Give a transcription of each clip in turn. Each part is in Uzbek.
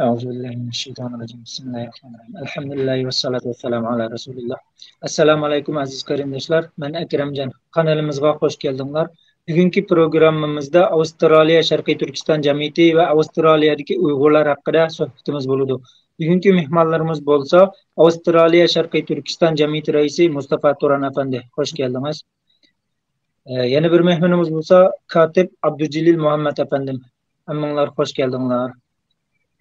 أعوذ بالله من الشيطان الرجيم بسم الله الرحمن الرحيم Alhamdulillah ve salatu vesselam ala Resulillah. Assalamu alaikum aziz qarindoshlar. Men Akramjon. Kanalimizga hoş geldinglar. Bugungi programmamizda Avstraliya Sharqiy Turkiston jamiyati va Avstraliyadagi Uyg'urlar haqida suhbatimiz bo'ladi. Bugungi mehmonlarimiz bo'lsa, Avstraliya Sharqiy Turkiston jamiyati raisi Mustafa Turan afandi. Hoş geldiniz. Yana bir mehmonimiz bo'lsa, Katib Abdujalil Muhammad afandim. Hammanglar hoş geldinglar.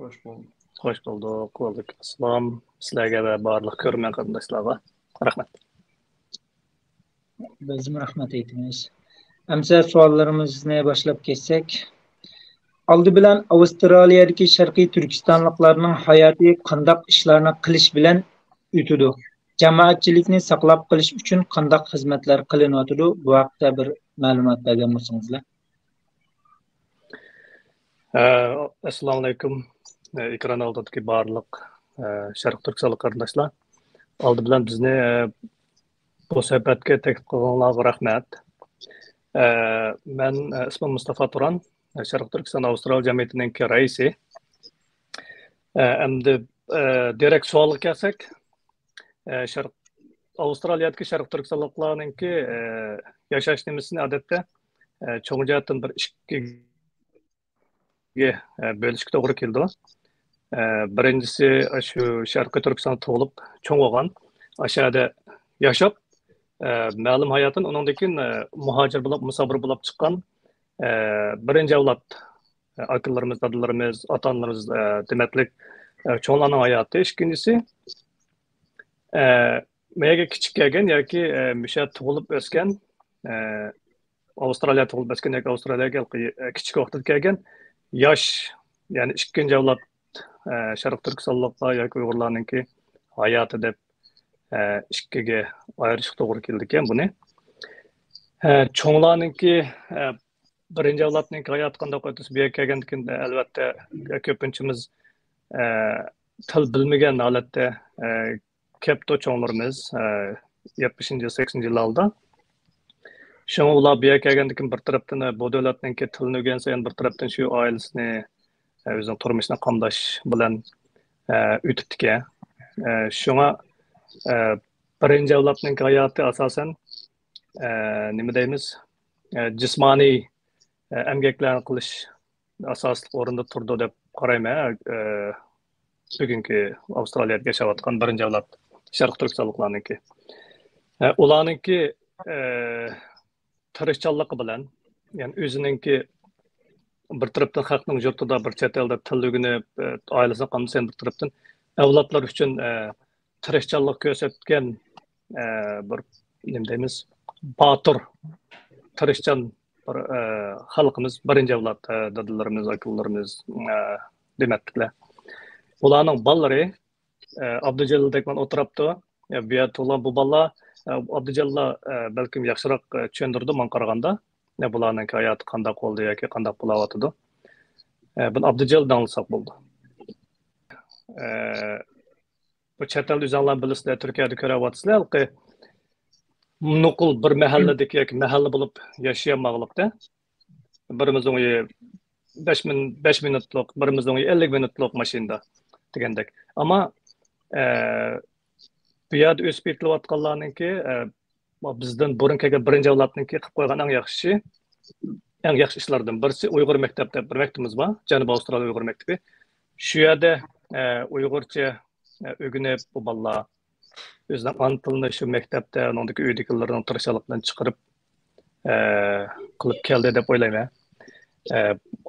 Hoş bulduk. Hoş bulduk. Assalom sizlarga va barliq ko'rgan qarindoshlarga rahmat. Bizim rahmet eytimiz. Amsa suallarımızı başlap geçsek. Aldı bilen Avustraliyadaki Şarkı Türkistanlıklarının hayatı qandaq işlerini qilish bilen ütüdü. Cemaatçilikni saqlab qilish uchun qandaq xizmatlar qilinyotidi? Bu haqda bir ma'lumot bergan bo'lsangizlar. Assalomu alaykum. Ekran oldidagi barliq Sharq Turkistonlik qarindoshlar. Aldı bilan bizni bu suhbatga taklif qilganlarga rahmat. Men ismim Mustafa Turan, Sharq Turkiston Avstraliya jamiyatining raisi. Endi direkt savolga kelsak, Sharq Avstraliyadagi Sharq Turkistonliklarningki yashash nimasini odatda cho'ng jihatdan bir ikkiga bo'lishga to'g'ri keldi. Birinchisi shu Sharqiy Turkiston tug'ilib cho'ng bo'lgan, ashada yashab, ma'lum hayotini undan keyin muhojir bo'lib, musafir bo'lib chiqqan birinchi avlod akalarimiz, dadalarimiz, ota-onalarimiz demaklik cho'nglarning hayoti. Ikkinchisi menga kichik kelgan yoki musha tug'ilib o'sgan Avstraliya tug'ilib o'sgan yoki Avstraliyaga kichik vaqtda kelgan yosh, ya'ni ikkinchi avlod Sharq Turkistonliklar yoki Uyg'urlarningki hayoti deb ikkiga ayirishga to'g'ri keldi ekan buni. Cho'nglarningki birinchi avlodning hayoti qanday o'tdi? Bu yerga kelgandan keyin albatta ko'pinchimiz til bilmagan holatda kepto cho'nglarimiz 70-80 yillarda. Şoň ular bu yerga kelgandan keyin bir tarafdan bu davlatningki tilini o'rgansa, bir tarafdan shu oilasini o'zining turmushini qamdash bilan o'tibdi ekan. Şoňa birinchi avlodning hayoti asosan nima deymiz? Jismoniy emgaklarni qilish asosli o'rinda turdi deb qarayman. Bugungi Avstraliyada yashayotgan birinchi avlod Sharq Turkistonliklarniki. Ularningki tirishchanligi bilan, ya'ni o'zininki bir tarafdan xalqning yurtida bir chet elda til o'rganib, oilasini qamdasan, bir tarafdan avlodlar uchun tirishchanlik ko'rsatgan bir nima deymiz, botir, tirishchan bir xalqimiz, birinchi avlod dadalarimiz, akalarimiz demaklar. Ularning bolalari Abdujalildek men o'tiribdi. Bu yerda bu bolalar Abdujalillar balkim yaxshiroq tushundirdi men qaraganda. Bularning hayoti qanday bo'ldi yoki qanday bo'layotdi. Buni Abdujalildan olsak bo'ldi. Bu chet el o'zinglar bilasizlar, Turkiyada ko'ryapsizlar, ki nuqul bir mahalladagi yoki mahalla bo'lib yashayolmag'liqda. Birimizning 5 minutlik, birimizning 50 minutlik mashinada degandek. Ama bu yerda o'sib yetilayotganlarningki bizdan burun kelgan birinchi avlodningki qilib qo'ygan eng yaxshi ishlardan birisi Uyg'ur maktabida bir maktabimiz bor, Janubiy Avstraliya Uyg'ur maktabi. Shu yerda Uyg'urcha o'rganib bu bolalar o'zining ona tilini shu maktabda, undagi uydagilarning tirishchilik bilan chiqarib qilib keldi deb o'ylayman.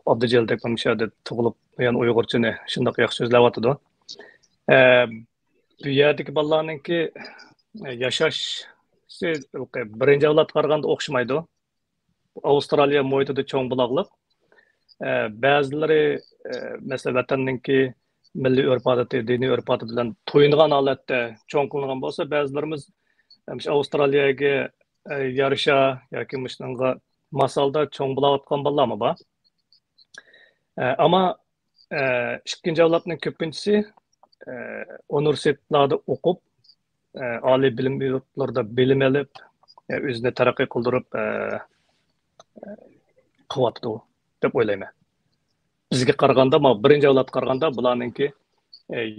Abdujalildek bu yerda tug'ilib, ya'ni Uyg'urchani shunday yaxshi so'zlayotdi. Bu yerdagi bolalarningki yashash birinchi avlod qaraganda o'xshamaydi. Avstraliya muhitida cho'ng buloqliq. Ba'zilari masalan vatanninki milliy urf-odati, diniy urf-odati bilan to'yingan holatda cho'ng qilingan bo'lsa, ba'zilarimiz Avstraliyaga yarasha yoki shunga masalda cho'ng bulayotgan bolalarmi bor. Ama ikkinchi avlodning ko'pinchisi universitetlarda o'qib, oliy bilim yurtlarida bilim olib, o'zini taraqqiy qildirib qilyapti deb o'ylayman. bizga qaraganda, birinchi avlodga qaraganda bularninki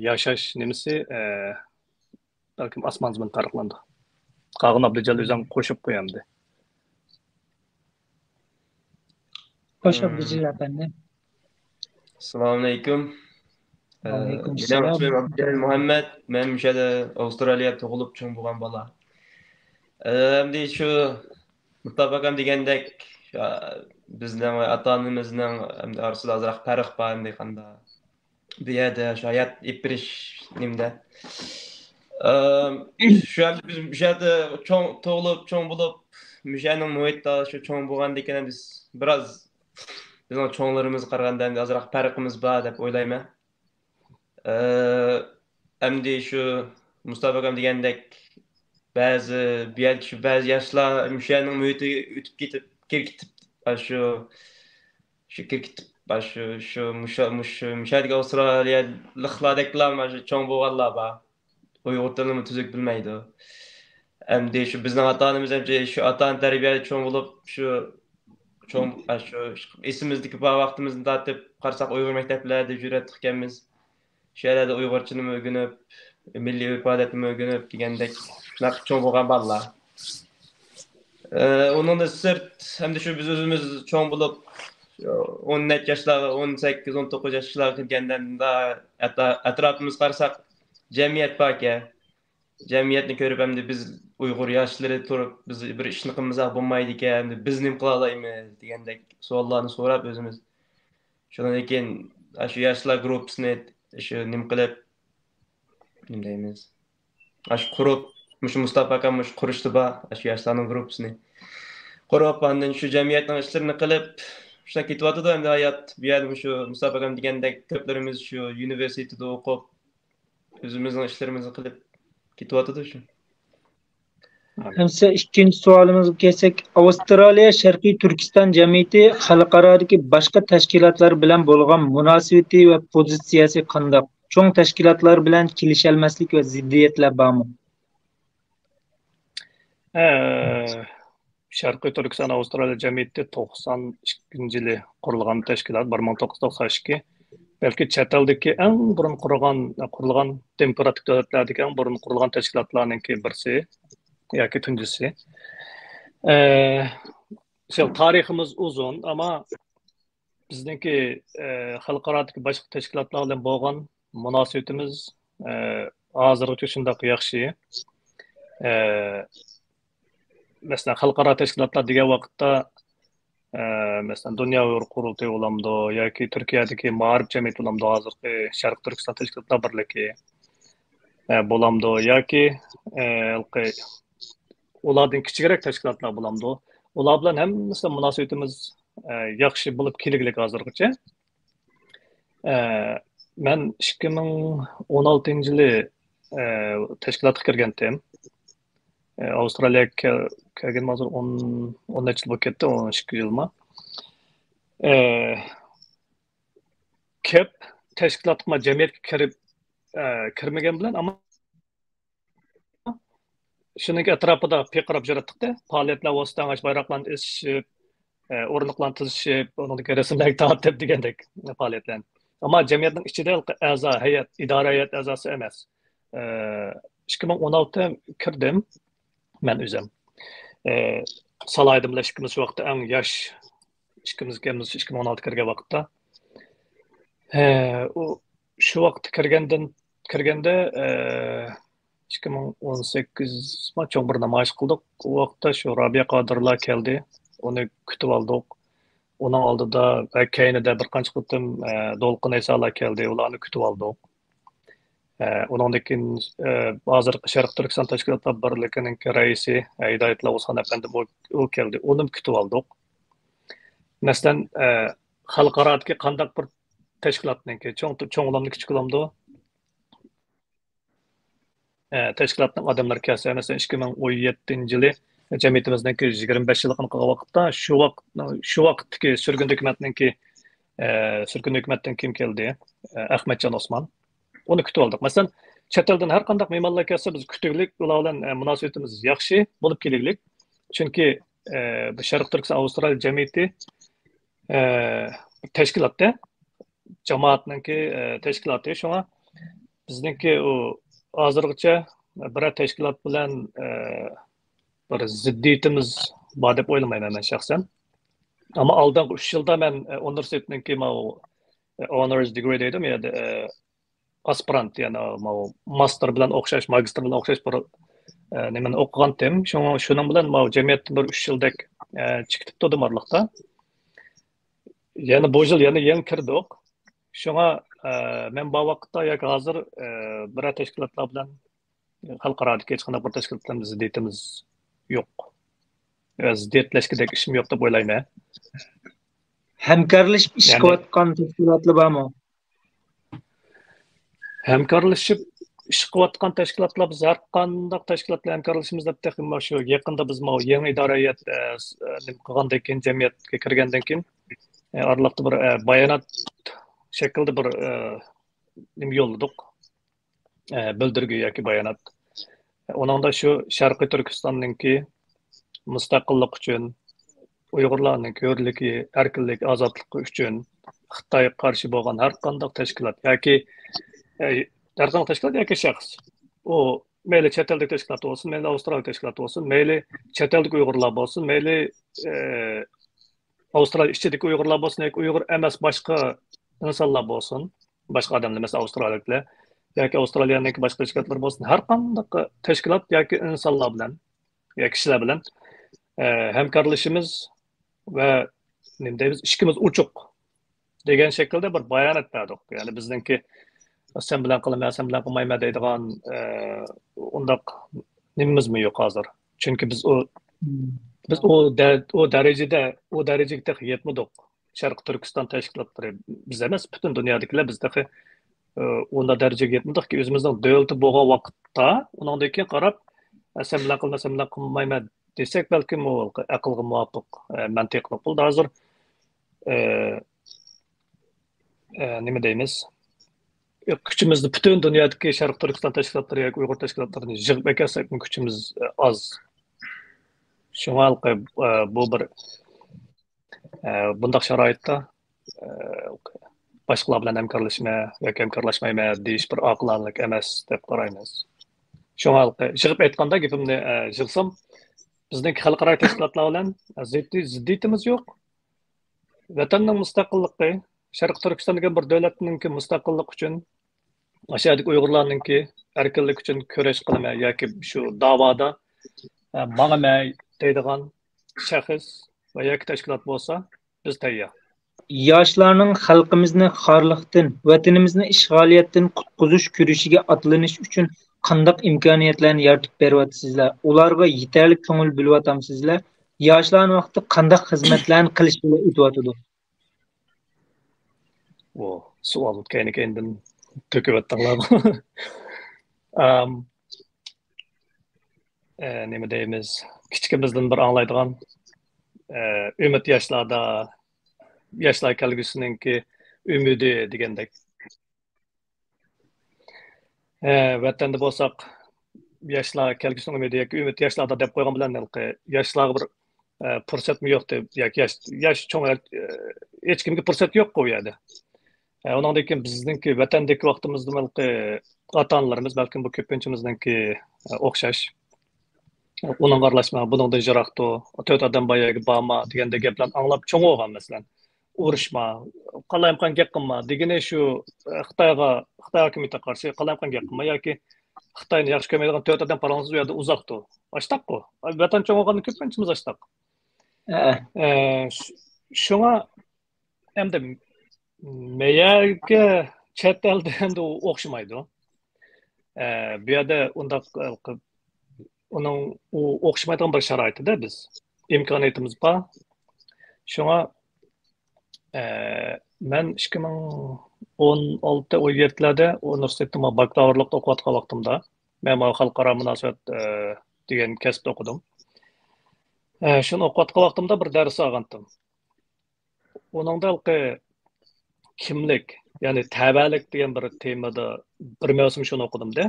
yashash nimasi balkim osmon bilan farqlandi. Qag'in Abdujal o'zing qo'shib qo'yamdi. Hoş Abdücel efendi. Assalomu alaykum. Aleyküm Benim selam. ismim Abdülcelil Muhammed. Ben Müşahede Avustralya tug'ilib cho'ng bo'lgan bola. Endi shu mutabaqam degandek bizning ota-onamizning orasida ozroq farq bor endi qanda. Bu yerda shu hayot ipirish nimda. Shu biz Müşahede tug'ilib cho'ng bo'lib Müşahadening muhitda shu cho'ng bo'lgandan keyin biz biroz bizning cho'nglarimiz qaraganda ozroq farqimiz bor deb o'ylayman. Endi shu musobaqam degandek ba'zi yoshlar Müşahadening muhitiga o'tib ketib kirkitib shu Müşahadega Avstraliyaliklardeklar shu cho'ng bo'lganlar bor. Uyg'ur tilini tuzuk bilmaydi. Endi shu bizning ota-onamiz shu ota-ona tarbiyada cho'ng bo'lib shu esimizdagi bor vaqtimizni tortib qarasak Uyg'ur maktablarida yuradiq ekanmiz. Shu yerlarda Uyg'urchani o'rganib, milliy urf-odatni o'rganib degandek shunaqa cho'ng bo'lgan bolalar. Undan sirt hamda shu biz o'zimiz cho'ng bo'lib 10 yoshlar, 18, 19 yoshlar kirgandan atrofimiz qarasak jamiyat bor-ku. Jamiyatni ko'rib hamda biz Uyg'ur yoshlari turib biz bir ishni qilmasak bo'lmaydi ekan, biz nim qila olamiz degandek savollarni so'rab o'zimiz. Shundan keyin shu yoshlar guruhini shu nim qilib nima deymiz? Shu qurib, shu Mustafa akam qurishdi bor, shu yoshlarning guruhini. Qurib, ondan shu jamiyatning ishlarini qilib, shunday ketyapti endi hayot. Bu yerda shu Mustafa akam degandek ko'plarimiz shu universitetda o'qib, o'zimizning ishlarimizni qilib ketyapti shu. Hamsa ikkinchi savolimizga kelsak, Avstraliya Sharqiy Turkiston jamiyati xalqarodagi boshqa tashkilotlar bilan bo'lgan munosabati va pozitsiyasi qanday? Cho'ng tashkilotlar bilan kelisholmaslik va ziddiyatlar bormi? Sharqiy Turkiston Avstraliya jamiyati 92-yili qurilgan tashkilot 1992. Belki chet eldagi eng burun qurilgan demokratik davlatlardagi eng burun qurilgan tashkilotlarning birisi yoki tunjisi. Tariximiz uzun ama bizningki xalqarodagi boshqa tashkilotlar bilan bo'lgan munosabatimiz hozirgacha shunday yaxshi. Masalan, xalqaro tashkilotlar degan vaqtda masalan Dunyo Uyg'ur qurultoyi bo'lamdi yoki Turkiyadagi ma'rif jamiyati bo'lamdi, hozirgi Sharq Turkiston tashkilotlar birligi bo'lamdi yoki ulardan kichikroq tashkilotlar bo'lamdi. Ular bilan hammasi munosabatimiz yaxshi bo'lib keliglik hozirgacha. Men 2016-yili tashkilotga kirgandim. Avstraliyaga kelgan hozir 10 yil bo'lib ketdi, 12 yilmi. Ko'p tashkilotga jamiyatga kirmagan bilan ama shuning atrofida piqirib yuratdik-da. Faoliyatlar vositani bayroqlarni esishib, o'rindiqlarni tuzishib, uningdagi rasmlarni tortib degandek faoliyatlar. Ama jamiyatning ichida a'zo hay'at, idora hay'at a'zosi emas. 2016 kirdim men o'zim. Salaydim bilan ikkimiz vaqtda eng yosh ikkimiz 2016 kirgan vaqtda. Shu vaqt kirganda 2018 cho'ng bir namoyish qildik. U vaqtda shu Robiya Qodirlar keldi. Uni kutib oldik. Uning oldida va keyinida bir qancha qitim Dolqin Aysolar keldi. Ularni kutib oldik. Undan keyin hozir Sharq Turkiston tashkilotlar birligining raisi Hidoyatli O'zxon apandi u keldi. Uni kutib oldik. Masalan, xalqarodagi qandaq bir tashkilotniki cho'nglamni kichik qilamdi. Tashkilotning odamlar kelsa, masalan 2017-yili jamiyatimizningki 25 yillik qilgan vaqtda shu vaqtdagi surgun hukumatdan kim keldi? Ahmadjon Osmon. Uni kutib oldik. Masalan, chet eldan har qanday mehmonlar kelsa biz kutuglik, ular bilan munosabatimiz yaxshi bo'lib keliglik. Chunki bu Sharq Turkiston Avstraliya jamiyati tashkilotda jamoatninki tashkiloti. Shunga bizningki u hozirgacha bir tashkilot bilan bir ziddiyatimiz bor deb o'ylamayman men shaxsan. Ammo oldingi 3 yilda men universitetninki honors degree deydim ya aspirant yani master bilan o'xshash, magistr bilan o'xshash bir nimani o'qigandim. Shuning bilan jamiyatda bir 3 yildek chiqib turdim orliqda. Yani bu yil yana yangi kirdik. Shunga men bu vaqtda yoki hozir bir tashkilotlar bilan xalqarodagi hech qanday bir tashkilotlar ziddiyatimiz yo'q. Ziddiyatlashgidek ishim yo'q deb o'ylayman. Hamkorlashib ish qilayotgan tashkilotlar bormi? Hamkorlashib ish qilayotgan tashkilotlar biz har qanday tashkilotlar hamkorlashimiz deb texnik shu yaqinda biz yangi idoriyat qilgandan keyin jamiyatga kirgandan keyin oraliqda bir bayonot shaklida bir nima yo'lladik. Bildirgi yoki bayonot. Onunda shu Sharqiy Turkistonninki mustaqillik uchun Uyg'urlarning ko'rligi, erkinlik, ozodligi uchun Xitoyga qarshi bo'lgan har qanday tashkilot yoki yoki shaxs u mayli chet eldagi tashkilot bo'lsin, mayli Avstraliya tashkiloti bo'lsin, mayli chet eldagi Uyg'urlar bo'lsin, mayli Avstraliya ichidagi Uyg'urlar bo'lsin yoki Uyg'ur emas boshqa insonlar bo'lsin, boshqa odamlar mesela Avstraliyaliklar yoki Avstraliyaniki boshqa tashkilotlar bo'lsin, har qanday tashkilot yoki insonlar bilan yoki kishilar bilan hamkorlashimiz va nima deymiz, ishimiz uchuq degan shaklda bir bayonot berdik. Ya'ni bizningki sen bilan qilaman, sen bilan qilmayman deydigan undaq nimamizmi yo'q hozir. Chunki biz o darajaga yetmadik. Sharqiy Turkiston tashkilotlari biz emas, butun dunyodikilar bizda unda darajaga yetmadikki, o'zimizning davlati bo'lgan vaqtda undan keyin qarab sen bilan qilma, sen bilan qilmayman desak balki aqlga muvofiq mantiqli bo'ldi. Hozir nima deymiz? Kuchimizni butun dunyodagi Sharqiy Turkiston tashkilotlari yoki Uyg'ur tashkilotlarini yig'ib ekansak, kuchimiz oz. Shunga bu bir bundaq sharoitda boshqalar bilan hamkorlashma yoki hamkorlashmayman deyish bir oqilonlik emas deb qaraymiz. Shunga yig'ib aytganda gapimni yig'sam, bizning xalqaro tashkilotlar bilan ziddiyatimiz yo'q. Vatanning mustaqilligi, Sharqiy Turkiston degan bir davlatninki mustaqillik uchun, Ashadagi Uyg'urlarninki erkinlik uchun kurash qilaman yoki shu da'voda ma'namay deydigan shaxs va yoki tashkilot bo'lsa, biz tayyor. Yoshlarning xalqimizni xorliqdan, vatanimizni ishg'oliyatdan qutqizish kurashiga atlanish uchun qanday imkoniyatlarni yaratib beryapsizlar? Ularga yetarli ko'ngil bo'lyapsizlar? Yoshlarning vaqtida qanday xizmatlarni qilishga o'tyapti? Savol o'tganidan to'kyaptilar. Nima deymiz? Kichkimizdan bir anglaydigan umid yoshlar kelgusininki umidi degandek. Vatanda bo'lsak, yoshlar kelgusining umidi yoki umid yoshlarda deb qo'ygan bilan yoshlarga bir fursatmi yo'q deb yoki yosh cho'ng hech kimga fursat yo'q bu yerda. Ondan keyin bizningki vatandagi vaqtimizda ota-onalarimiz balkim bu ko'pinchamizningki o'xshash. Uning aralashma, buningda jiroqdi, to'rt odam boyaga borma degandek gaplarni anglab cho'ng bo'lgan masalan. Urushma, qalayimqan gap qilma degani shu Xitoy hukumatiga qarshi qalayimqan gap qilma yoki Xitoyni yaxshi ko'rmaydigan to'rt odam parangiz u yerda uzoqdi. Ashtaqku. Vatan cho'ng bo'lganni ko'pinchamiz ashtaq. Shunga endi meyaga chet elda endi o'xshamaydi. Bu yerda undaq uning o'xshamaydigan bir sharoitida biz imkoniyatimiz bor. Shunga men 2016-17larda universitetda bakalavriatda o'qiyotgan vaqtimda men xalqaro munosabat degan kasbda o'qidim. Shuni o'qiyotgan vaqtimda bir dars olgandim. Uningda kimlik, ya'ni tabalik degan bir temada bir mavsum shuni o'qidim-da.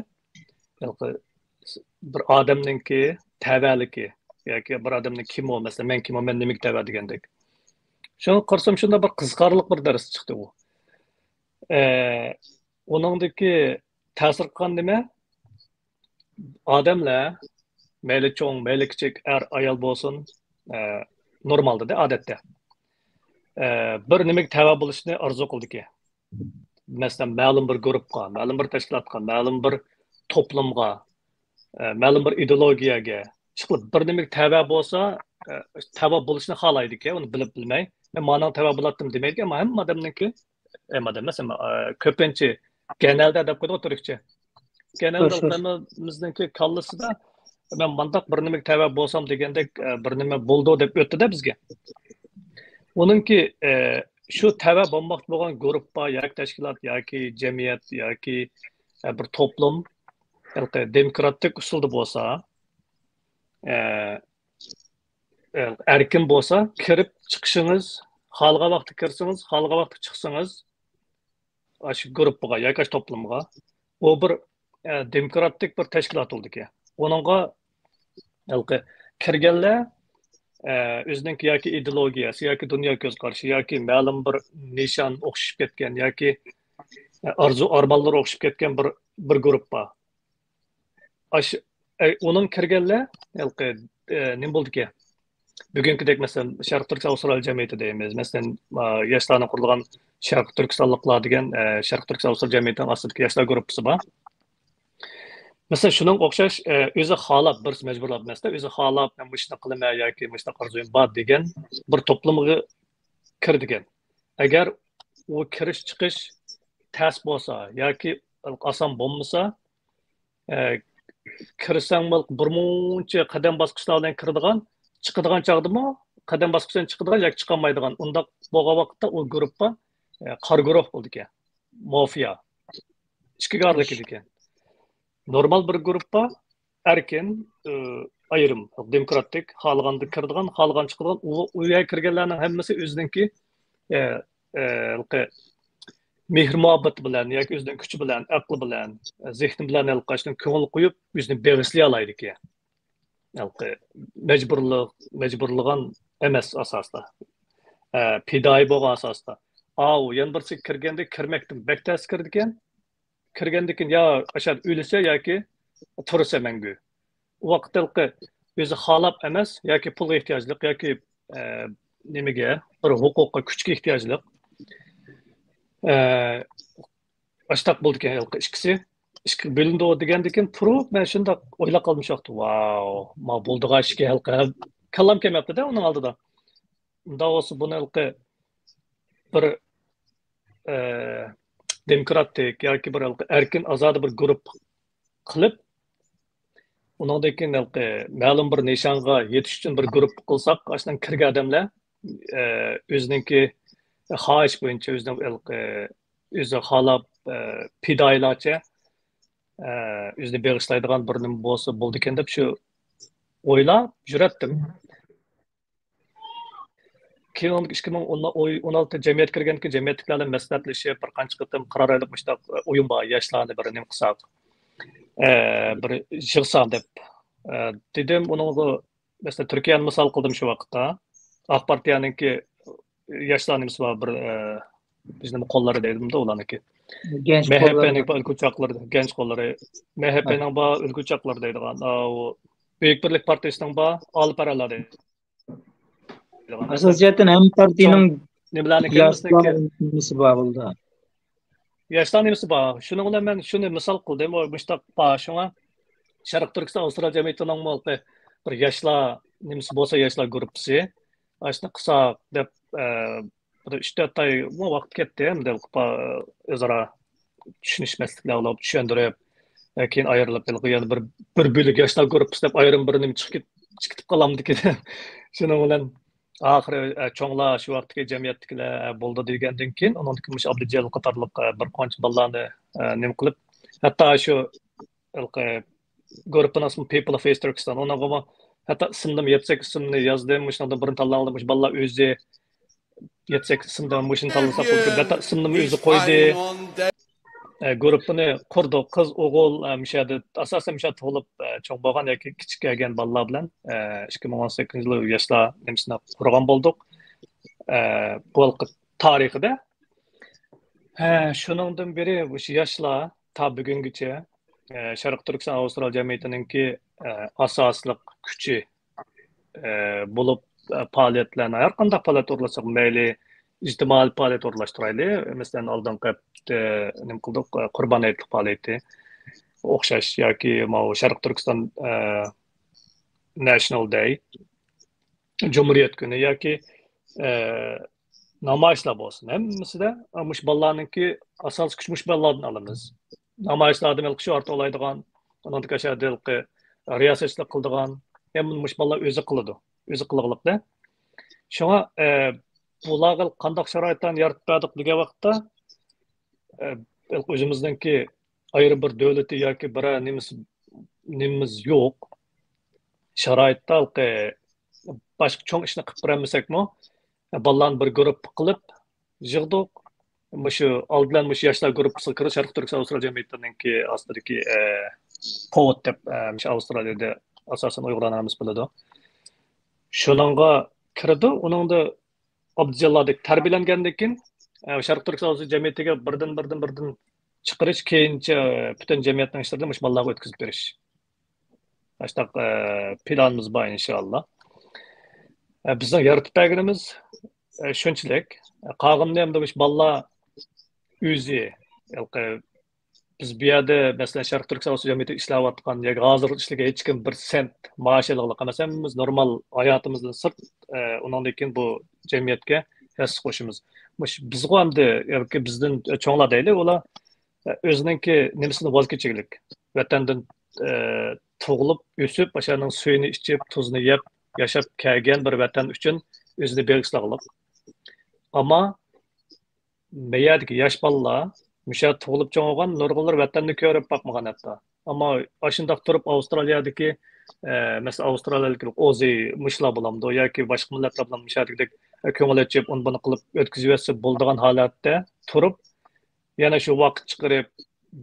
Bir odamninki tabaligi yoki bir odamning kim u, masalan, men kim, men nimaga taba degandek. Shuni qarsam shunda bir qiziqarli bir dars chiqdi u. Onundaki ta'sir qilgan nima? Odamlar mayli cho'ng, mayli kichik, ayol bo'lsin, normalda odatda bir nimaga tava bo'lishni orzu qildiki. Masalan, ma'lum bir guruhga, ma'lum bir tashkilotga, ma'lum bir to'plamga, ma'lum bir ideologiyaga chiqib bir nimaga tava bo'lsa, tava bo'lishni xohlaydi-ki, uni bilib bilmay. Men mana tava bo'ladim demaydi, ammo hamma odamniki, masalan, ko'pincha genelde deb qo'ydi turkcha. Genelde bizninki kallasida men mandaq bir nimaga tava bo'lsam degandek bir nima bo'ldi deb o'tdi-da bizga. Onunki şu tava bo'lmoqchi bo'lgan guruhga yoki tashkilot yoki jamiyat yoki bir to'plam demokratik usulda bo'lsa, erkin bo'lsa, kirib chiqishingiz, xohlagan vaqtda kirsangiz, xohlagan vaqtda chiqsangiz, shu guruhga yoki to'plamga o bir demokratik bir tashkilot bo'ldi-ki. Onunga kirganlar o'zininki yoki ideologiyasi yoki dunyo ko'z qarashi yoki ma'lum bir nishon o'xshab ketgan yoki arzu armonlar o'xshab ketgan bir guruh bor. Onun kirganlar nima bo'ldiki? Bugünkidek masalan Sharq Turkiston Avstraliya jamiyati deymiz. Masalan, yoshlarning qurilgan Sharq Turkistonliklar degan Sharq Turkiston Avstraliya jamiyatining aslidagi yoshlar guruhi bor. Mesela şunun o'xshash o'zi xohlab bir majburlab emasda, o'zi xohlab men buni qilaman yoki buni qarzuyim bor degan bir to'plamga kirdigan. Agar u kirish chiqish tas bo'lsa yoki oson bo'lmasa, kirsang bir muncha qadam bosqichlardan kiradigan, chiqadigan chog'dimi, qadam bosqichdan chiqadigan yoki chiqolmaydigan. Undaq bo'lgan vaqtda u guruhga qor guruh bo'ldi ekan. Mafiya. Ichkigarlik ekan. Normal bir gruppa erken ayırım, demokratik, halganda kirdigan, halgan çıkadigan, uya kirganlarning hammasi o'zininki mehr-muhabbat bilan yoki o'zining kuchi bilan, aqli bilan, zehni bilan alqashdan ko'ngil qo'yib, o'zini begislay oladi-ki. Majburlagan emas asosda. Pidoi bo'lgan asosda. Yana birsi kirganda kirmakdan bektas kirdigan. Kirgandikin ya aşağı ölüse yoki tursa mangu. U vaqtda o'zi xohlab emas yoki pulga ehtiyojlik yoki nimaga bir huquqqa, kuchga ehtiyojlik. Ashtaq bo'ldi ekan ikkisi. Ikki bo'lindi degandikin turib men shunda o'ylab qolmishaqdi. Wow, ma bo'ldiga ishga halqa kallam kelmabdi-da uning oldida. Unda o'zi buni bir demokratik yoki bir erkin azodi bir guruh qilib uningdan ma'lum bir nishonga yetish uchun bir guruh qilsak, ashdan kirgan odamlar o'zininki xohish bo'yicha o'zi xohlab pidoilarcha o'zini beg'ishlaydigan bir nima bo'lsa bo'ldi ekan deb shu o'ylab juratdim. Keyin 2016 jamiyat kirganki jamiyatliklarning maslahatlashib bir qancha qitim qaror olib mushtaq o'yin bor yoshlarni bir nima qilsak bir yig'sam deb dedim. Uningga masalan Turkiyani misol qildim shu vaqtda. Oq partiyaningki yoshlarning misol bir bizning qo'llari deydimda ularniki. Genç MHP'ning ulguchoqlari, genç qo'llari, MHP'ning bor ulguchoqlari deydigan. Büyük Birlik Partiyasining bor olib paralar deydi. Asosiyaten hem partinin nimalarni kimisi bo'ldi. Yoshlar nimasi bor? Shuning bilan men shuni misol qildim. Mushtaq bor shunga Sharq Turkiston Avstraliya jamiyatining bir yoshlar nimasi bo'lsa yoshlar guruhi. Ashni qilsa deb bir 3-4 oy vaqt ketdi. Endi o'zaro tushunishmasliklar bo'lib tushundirib, keyin ayrilib yana bir bo'lik yoshlar guruhi deb ayrim bir nima chiqib qolamdi-ki. Shuning bilan oxiri cho'nglar shu vaqtdagi jamiyatdagilar bo'ldi degandan keyin undan keyin Abdujalil qatorliq bir qancha bolalarni nima qilib, hatto shu guruhning ismi People of East Turkestan, unga hatto ismim 7-8 ismni yozdim. Shundan birini tanladim. Bolalar o'zi 7-8 ismdan shuni tanlasa bo'ldi. Hatto ismini o'zi qo'ydi. Guruhni qurdi. Qiz, o'g'il mishadi. Asosan mishadi bo'lib cho'ng bo'lgan yoki kichik kelgan bolalar bilan 2018-yil yoshlar nimasini qurgan bo'ldik. Bu tarixida Şuningdan beri o'sha yoshlar ta bugungacha Sharq Turkiston Avstral jamiyatininki asosliq kuchi bo'lib faoliyatlarni har qanday faoliyat o'rlasak mayli ijtimoiy faoliyat o'rlashtirayli. Masalan, oldingi nima qildik, Qurbon hayiti faoliyati o'xshash yoki Sharq Turkiston National Day, Cumhuriyet kuni yoki namoyishlar bo'lsin. Hammasida mush bolalarningki asosiy kuch mush bolalardan olamiz. Namoyishlarda melqi orta olaydigan, undan kashadilqi riyosatchilik qildigan, ham mush bolalar o'zi qiladi. O'zi qiliqliqda. Shunga bularga qanday sharoitlarni yaratib berdik degan vaqtda o'zimizningki ayrı bir davlati yoki bir nimamiz yo'q. Sharoitda boshqa cho'ng ishni qilib bermasakmi, bolalarni bir guruh qilib yig'dik. Shu oldidan shu yoshlar guruhiga kirib Sharq Turkiston Avstral jamiyatininki ostidagi povod deb Avstraliyada asosan Uyg'urlarimiz biladi. Shuningga kirdi, uningda Abdujalladek tarbiyalangandan keyin Sharq Turkiston Avstral jamiyatiga birdan chiqarish, keyincha butun jamiyatning ishlarida mush bolalarga o'tkazib berish. Ashta planimiz bor inshaalloh. Bizning yaratib berganimiz shunchalik. Qolganda ham mush bolalar o'zi biz bu yerda masalan Sharq Turkiston jamiyatida ishlayotgan yoki hozir ishlagan hech kim bir sent maosh oladigan emas, hammamiz normal hayotimizdan sirt undan keyin bu jamiyatga hissa qo'shimiz. Bizga hamda yoki bizdan cho'nglar deyli, ular o'zininki nimasini voz kechiglik. Vatandan tug'ilib, o'sib, o'shaning suyini ichib, tuzini yeb, yashab kelgan bir vatan uchun o'zini belgislag'liq. Ammo meyadagi yosh bolalar musha tug'ilib cho'ng'igan nurg'unlar vatanni ko'rib boqmagan hatto. Ammo ashundaq turib Avstraliyadagi masalan Avstraliyalik o'zi mushlar bo'lamdi yoki boshqa millatlar bilan mushadek ko'ngil ochib, uni buni qilib o'tkazib yotsa bo'ladigan holatda turib yana shu vaqt chiqarib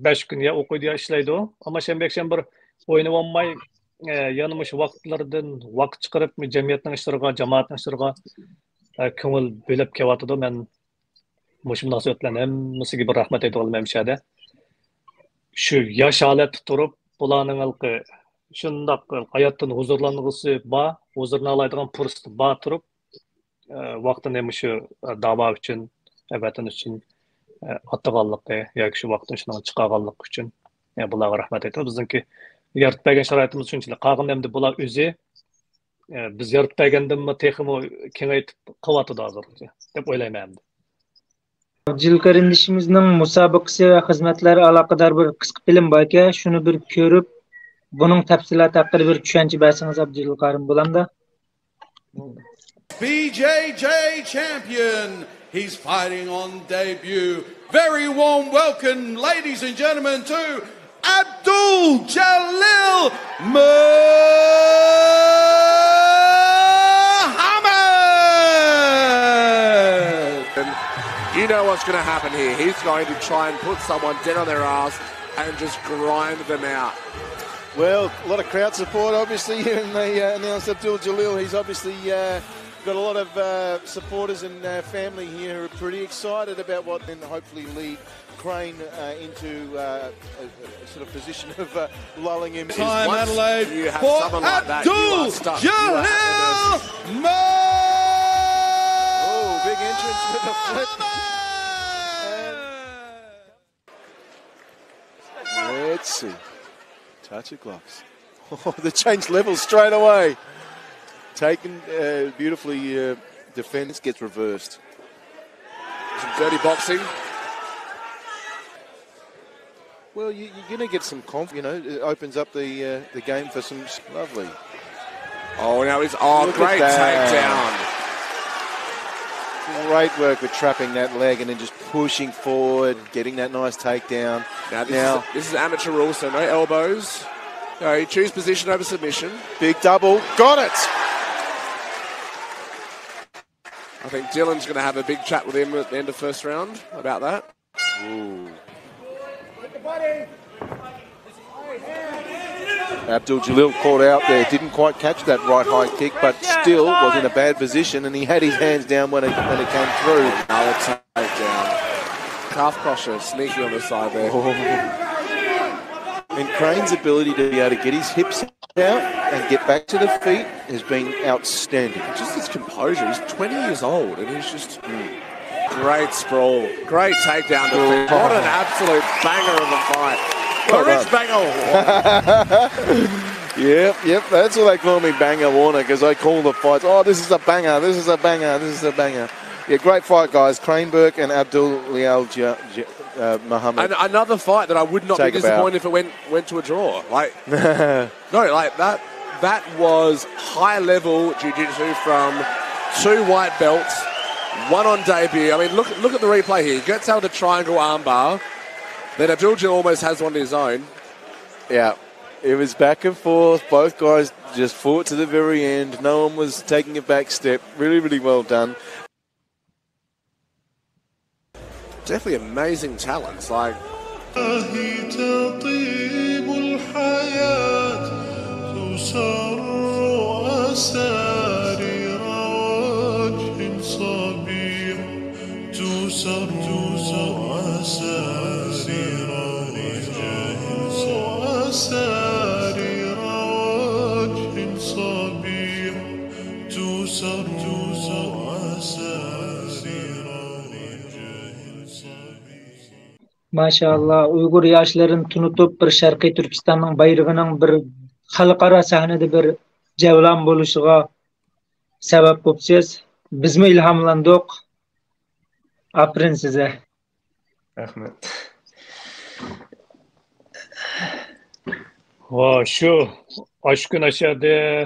5 kun ya o'qiydi ya ishlaydi. Ammo shanba bir o'ynab olmay yana shu vaqtlardan vaqt chiqarib jamiyatning ishlariga, jamoatning ishlariga ko'ngil bo'lib kelyotdi. Men mush munosabatlarni hammasiga bir rahmat aytib olaman mishada. Shu yosh holatda turib, bularning shundoq hayotdan huzurlang'isi bor, huzurni oladigan fursat bor turib, vaqtini shu da'vo uchun, vatan uchun atganligi yoki shu vaqtdan shuni chiqarganlik uchun bularga rahmat aytib, bizningki yaratib bergan sharoitimiz shunchalik. Qolganda bular o'zi biz yaratib bergandan texmi kengaytib qilyotdi hozircha deb o'ylayman. Abdul qarindishimizning musobaqasi va xizmatlari aloqador bir qisqa film bor ekan, shuni bir ko'rib, buning tafsiloti haqida bir tushuncha bersangiz Abdul Qarim bo'lamda. BJJ champion. He's fighting on debut. Very warm welcome, ladies and gentlemen, to Abdul Jalil Muhammad. You know what's going to happen here. He's going to try and put someone dead on their ass and just grind them out. Well, a lot of crowd support, obviously, and they announced Abdul Jalil. He's obviously got a lot of supporters and family here who are pretty excited about what then hopefully lead Crane into a sort of position of lulling him. Time Adelaide you have for someone like that, Abdul Jalil. Oh, big entrance with the flip. Let's see. Touch of gloves. Oh, they changed levels straight away. Taken beautifully, defense gets reversed. Some dirty boxing. Well, you're going to get some confidence. You know, it opens up the game for some lovely. Oh, now it's great takedown. Great work with trapping that leg and then just pushing forward, getting that nice takedown. Now this is amateur rule, so no elbows. No, you choose position over submission. Big double, got it. I think Dylan's going to have a big chat with him at the end of first round about that. Ooh. Abdul Jalil caught out there, didn't quite catch that right high kick, but still was in a bad position, and he had his hands down when it came through. Another takedown. calf crusher, sneaky on the side there. And Crane's ability to be able to get his hips out and get back to the feet has been outstanding. Just his composure. He's 20 years old and he's just great sprawl. Great takedown defense. What an absolute banger of a fight. Well Rich Banger. Yep. That's why they call me Banger Warner, because I call the fights, oh, this is a banger, this is a banger, this is a banger. Yeah, great fight, guys. Crane Burke and Abdul Lial Muhammad. And another fight that I would not be disappointed if it went to a draw. Like, no, like that was high-level jiu-jitsu from two white belts, one on debut. I mean, look at the replay here. He gets out the triangle armbar. Then Abdul almost has one of his own. Yeah, it was back and forth. Both guys just fought to the very end. No one was taking a back step. Really, really well done. Definitely amazing talents. Like, Maşallah Uygur yaşların tunutup bir Şarkı Türkistan'ın bayrağının bir halkara sahnede bir cevlan buluşuğa sebep bolupsiz. Biz mi ilhamlandık? Aferin size. Rahmet. Şu aşkın aşağıda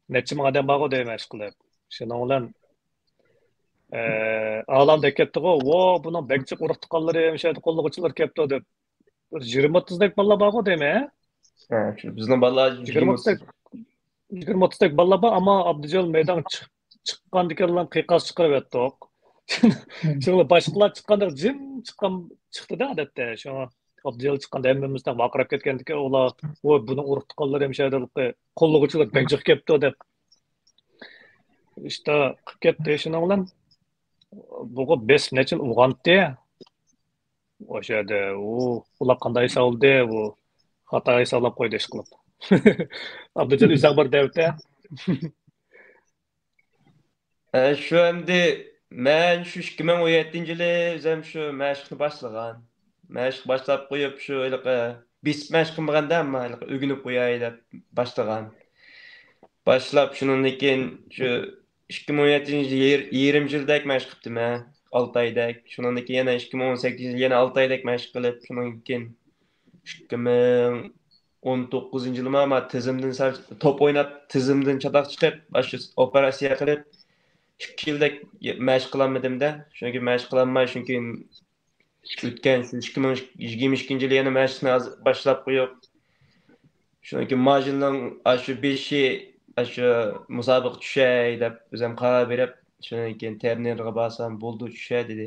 neçim adam bağı demeş kılıp. Şuna olan ağlamda ketdi go. Bunun bekçi qurqtqanlary hemşe qollug'uchilar kepdi deb. 20-30 balla bağı deme. Bizning balla 20-30 balla ba, ama Abdujal meydan chiqqan dikanlar qiqas chiqarib etdik. Şunu başqalar chiqqanda jim chiqdi-da odatda. Şunu Abdujal chiqqanda hammamizdan vaqirab ketgandiki, ular buni urqtqanlar hemşe qollug'uchilar bekçi kepdi deb. İşte qilib ketdi şuna bilan bu 5 neçin uğandı. O'sha yerda ular qanday savldi, bu xato hisoblab qo'ydi ish qilib. Abdujal uzoq bir davda. Şu endi men şu 2017-yili o'zim shu mashqni boshlagan. Mashq boshlab qo'yib shu bis mashq qilmaganda, ammo o'rganib qo'yay deb boshlagan. Boshlab shundan keyin shu 2017-yil 20 yildek mashq qildim men, 6 oydak. Shundan keyin yana 2018-yil yana 6 oydak mashq qilib, shundan keyin 2019-yil ama tizimdan top o'ynab, tizimdan chataq chiqib, shu operatsiya qilib 2 yildek mashq qilmadim-da. Chunki mashq qilmay, chunki o'tgan 2022-yil yana mashqni boshlab qo'yib, shundan keyin majilning shu 5 shu musobaqa tushay deb o'zim qaror berib, shundan keyin ternerga borsam bo'ldi tushay dedi.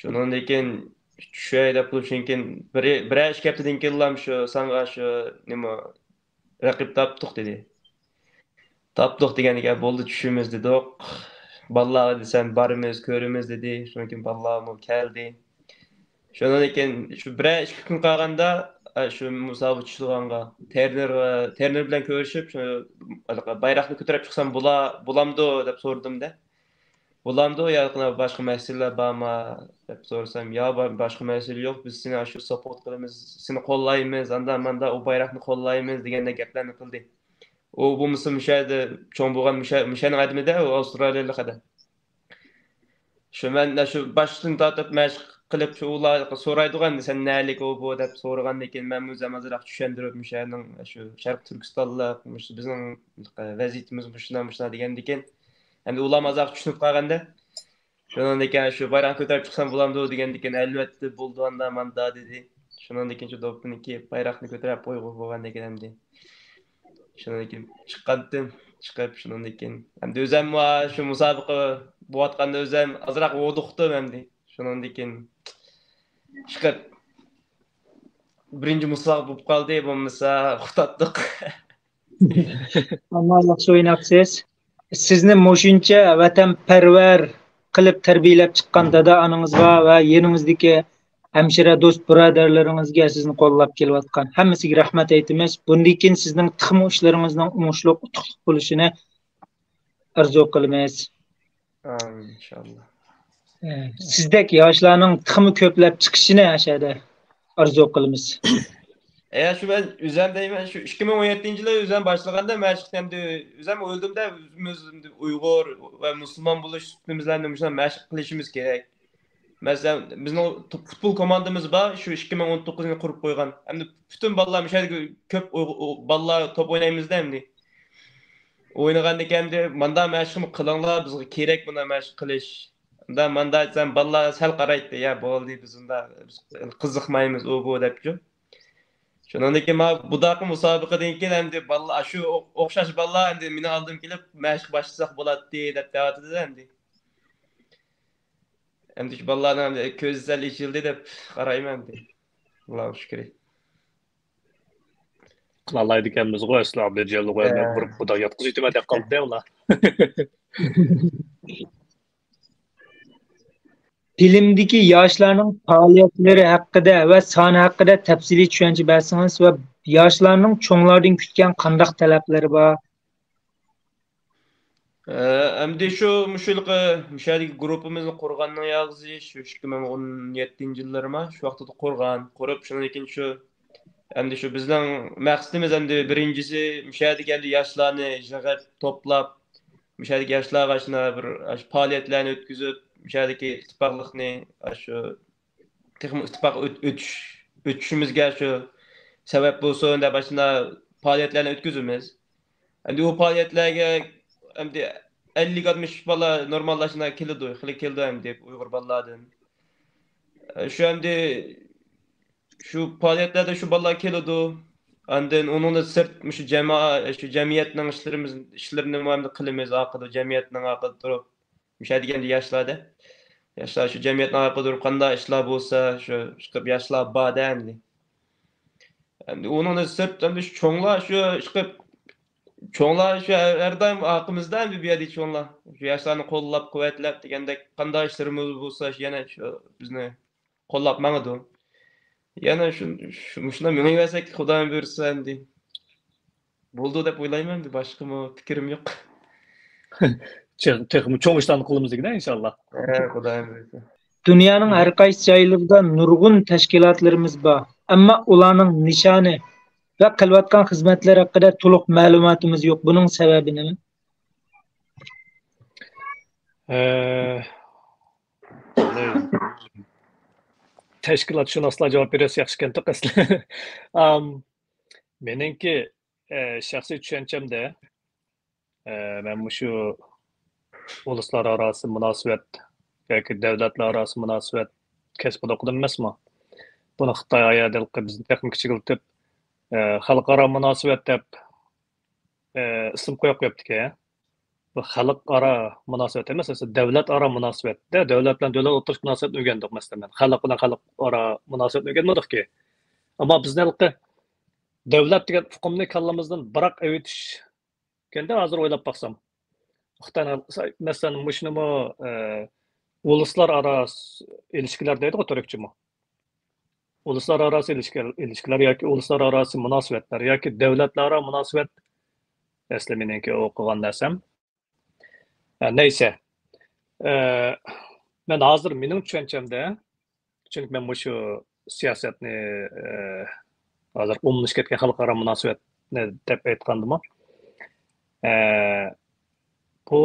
Shundan keyin tushay deb chunki bir ish kaptidan keyin shu sanga shu nima raqib topdik dedi. Topdik deganiga bo'ldi tushimiz dedik. Ballarga desam borimiz, ko'rimiz dedi. Shundan keyin ballarmi keldi. Shundan keyin shu 1-2 kun qolganda shu musobaqa tushirganga Terner bilan ko'rishib, shu bayroqni ko'tarib chiqsam bo'lamdi deb so'radim-da. Bo'lamdi yoki boshqa masalalar bormi deb so'rasam, "Yo, boshqa masala yo'q, biz seni shu support qilamiz, seni qo'llaymiz, anda u bayroqni qo'llaymiz" deganda gaplarni qildi. U bu mushayda cho'ng bo'lgan mushayning adimida, u Avstraliyalik edi. Shu men shu boshdan tortib mashq qilib shu ularga so'raydigan, sen nalik u bu deb so'ragandan keyin men o'zim azroq tushuntirib mushayning shu Sharq Turkistonlik bizning vaziyatimiz shuna degandan keyin endi ular mazaq tushunib qolganda, shundan keyin shu bayroq ko'tarib chiqsam bo'lamdi degandan keyin albatta bo'ldi manda dedi. Shundan keyin shu dopini kiyib bayroqni ko'tarib qo'yib bo'lgandan keyin endi shundan keyin chiqib shundan keyin endi o'zim shu musobaqa bo'layotganda o'zim azroq o'diqdim endi. Shundan keyin chiqib birinchi musobaqa bo'lib qoldi, bo'lmasa xutatdik. Amma yaxshi o'ynabsiz. Sizni mo'shuncha vatanparvar qilib tarbiyalab chiqqan dada anangizga va yeringizdagi hemşire do'st birodarlaringizga sizni qo'llab kelayotgan hammasiga rahmat aytamiz. Bundan keyin sizning tixmi ishlaringizning unushli utuqli bo'lishini arzu qilamiz. Amin inshaalloh. Sizdek yoshlarning tixmi ko'plab chiqishini ashada arzu qilamiz. Şu ben üzerindeyim. Şu 2017 yılı üzen başlaganda meşgul hem de üzen öldüğümde Uygur ve Müslüman buluş üstümüzden demişler meşgul kılışımız gerek. Mesela bizim futbol komandamız var. Şu 2019 yılı kurup koygan. Hem de bütün ballar müşahede köp ballar top oynayımızda hem de. Oynagandaki hem de manda meşgul kılanlar bizge gerek buna meşgul kılış. Da manda sen ballar sel qaraydı ya bu oldu bizim de kızıkmayımız o bu depçu. Şundan ki ma budaqı musabaqadan keyin endi ballar şu o'xshash ballar endi meni aldım kelib mashq boshlasak bo'ladi deb ta'tidi endi. Endi shu ballarni endi ko'zi sal ichildi deb qarayman endi. Allohu shukr. Qilalaydi ekanmiz qo'y sizlar Abdujalil qo'y bir xudo yotqizib yetma deb qoldi ular. Filmdeki yoshlarning faoliyatlari haqida va soni haqida tafsiliy tushuncha bersangiz va yoshlarning cho'nglardan kutgan qanday talablari bor? Endi shu mushalik guruhimizni qurganning yog'zi shu 2017-yillarma shu vaqtda qurib shundan keyin shu endi shu bizning maqsadimiz endi birinchisi mushalik endi yoshlarni yig'ib to'plab mushalik yoshlarga shuna bir faoliyatlarni o'tkazib mushadagi ittifoqlikni shu ittifoq o'tishimizga shu sabab bo'lsin deb shuna faoliyatlarni o'tkazamiz. Endi u faoliyatlarga endi 50-60 bola normallashna keldi, xili keldi endi Uyg'ur bolalardan. Shu endi shu faoliyatlarda shu bolalar keldi. Ondan onun sırt shu jamoa shu jamiyatning ishlarini ham qilamiz, aqida jamiyatning aqida turib müşahede endi yoshlarda. Yoshlar shu jamiyatning aqida turib qanday ishlar bo'lsa, shu chiqib yoshlar bor endi. Endi onun sırt endi shu cho'nglar shu chiqib cho'nglar shu har doim aqimizda endi bu yerda cho'nglar. Shu yoshlarni qo'llab quvvatlab degandek qanday ishlarimiz bo'lsa, yana shu bizni qo'llab mangdi. Yana shuna mingaversak Xudoim buyursa endi bo'ldi deb o'ylayman, endi boshqa fikrim yo'q. Texmi cho'ng ishlarni qilamiz degan inshaalloh. Xudoim buyursa. Dunyoning har qaysi joylarida nurg'un tashkilotlarimiz bor, ammo ularning nishoni va qilayotgan xizmatlar haqida to'liq ma'lumotimiz yo'q. Buning sababi nima? Tashkilotshunoslar javob bersa yaxshi ekan to'qasli. Meningki shaxsiy tushunchamda men shu uluslararo munosabat yoki davlatlararo munosabat kasbida o'qidim emasmi? Buni Xitoy ayadilqi bizni texnik kichikiltib xalqaro munosabat deb ism qo'yib qo'yibdi-ku. Bu xalqaro munosabat emas, davlataro munosabatda davlat bilan davlat o'rtash munosabat o'rgandik masalan. Xalq bilan xalqaro munosabat o'rganmadik-ku. Ammo bizning davlat degan hukmni kallamizdan biroq avitish kenda hozir o'ylab baqsam. Xitoy masalan mushnimi uluslararo ilişkiler deydi turkçimi. Uluslararo ilişkiler yoki uluslararo munosabatlar yoki davlatlararo munosabat asli meniki o'qigan narsam. Neyse. Ben hozir mening tushunchamda, chunki men shu siyosatni hozir umumlashib ketgan xalqaro munosabatni deb aytgandim. Bu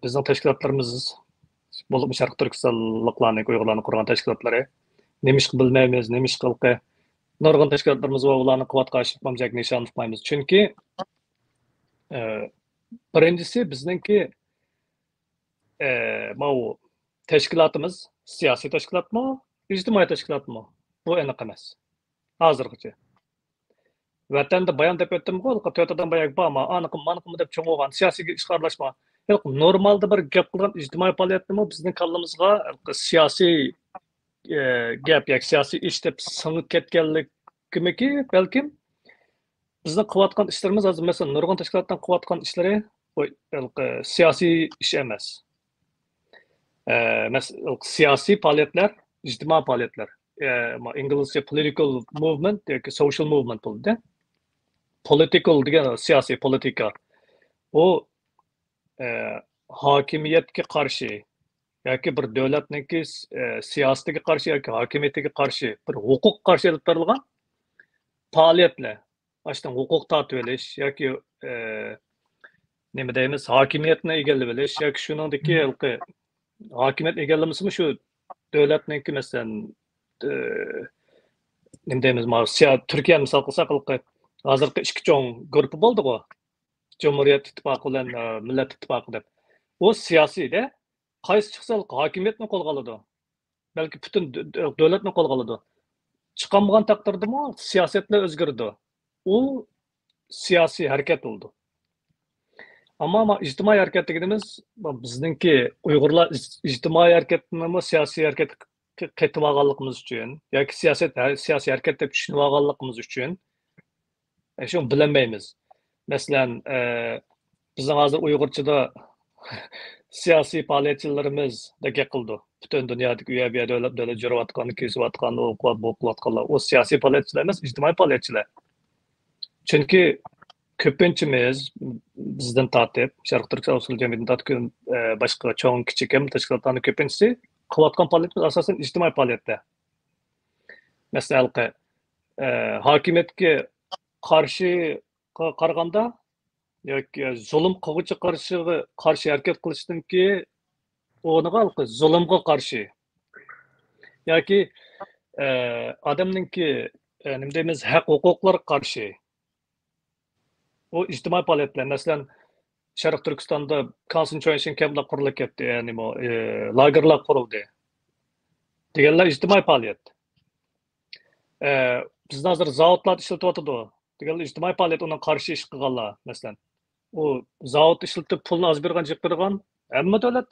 bizning tashkilotlarimiz bo'lib Sharq Turkistonliklarning Uyg'urlarning qurgan tashkilotlari nima ish bilmaymiz, nima ish qilqi nurg'un tashkilotlarimiz va ularni quvvat qarshilmaymiz, nishon tutmaymiz. Chunki birinchisi bizningki bu tashkilotimiz siyosiy tashkilotmi, ijtimoiy tashkilotmi? Bu aniq emas. Hozirgacha. Vatanda bayon deb o'tdim-ku, to'rtadan boyak bormi, aniq-maniqmi deb cho'ng'ilgan siyosiy ish aralashma. Yo'q, normalda bir gap qilgan ijtimoiy faoliyatni bizning qalbimizga siyosiy gap yoki siyosiy ish deb singib ketganligimiki, balkim bizning qilayotgan ishlarimiz hozir masalan nurg'un tashkilotdan qilayotgan ishlari siyosiy ish emas. siyasi faaliyetler, ictimai faaliyetler. İngilizce political movement, social movement bo'ldi. Political degan siyasi politika. O hakimiyetga qarshi yoki bir davlatniki siyosatiga qarshi yoki hokimiyatiga qarshi bir huquq qarshi olib berilgan faoliyatlar. Ashtan huquq tortib olish yoki nima deymiz, hokimiyatni egallab olish yoki shuningdeki hokimiyat egallamasimi shu davlatniki masalan nima deymiz, Turkiya misol qilsak, hozirgi ikki cho'ng guruhi bo'ldi-ku. Cumhuriyet İttifakı bilan Millet İttifakı deb. O siyosiyda qaysi chiqsa hokimiyatni qo'lga oladi. Balki butun davlatni qo'lga oladi. Chiqmagan taqdirdami siyosatlar o'zgardi. U siyosiy harakat bo'ldi. Ammo ijtimoiy harakat deganimiz bizningki Uyg'urlar ijtimoiy harakatni siyosiy harakat qetib olganligimiz uchun yoki siyosiy harakat deb tushunib olganligimiz uchun shuni bilmaymiz. Masalan, bizning hozir Uyg'urchada siyosiy faoliyatchilarimiz dega qildi. Butun dunyodagi uya davlat jo'rayotgan, kesayotgan, o'qiyotganlar, o siyosiy faoliyatchilar emas, ijtimoiy faoliyatchilar. Chunki ko'pinchimiz bizdan tortib, Sharq Turkiston usul jamiyatidan tortib boshqa cho'ng kichik ham tashkilotlarning ko'pinchisi qilayotgan faoliyatimiz asosan ijtimoiy faoliyatlar. Masalan, hokimiyatga qarshi qaraganda yoki zulm qiluvchi qarshi harakat qilishdan keyin o'rniga zulmga qarshi yoki odamningki nima deymiz, haq huquqlarga qarshi o ijtimoiy faoliyatlar. Masalan, Sharq Turkistonda concentration camplar qurilib ketdi, ya'ni lagerlar qurildi deganlar ijtimoiy faoliyat. Bizda hozir zavodlar ishlatyotdi deganlar ijtimoiy faoliyat, unga qarshi ish qilganlar. Masalan, o zavod ishlatib pulni oz bergan, jiq bergan, hamma davlat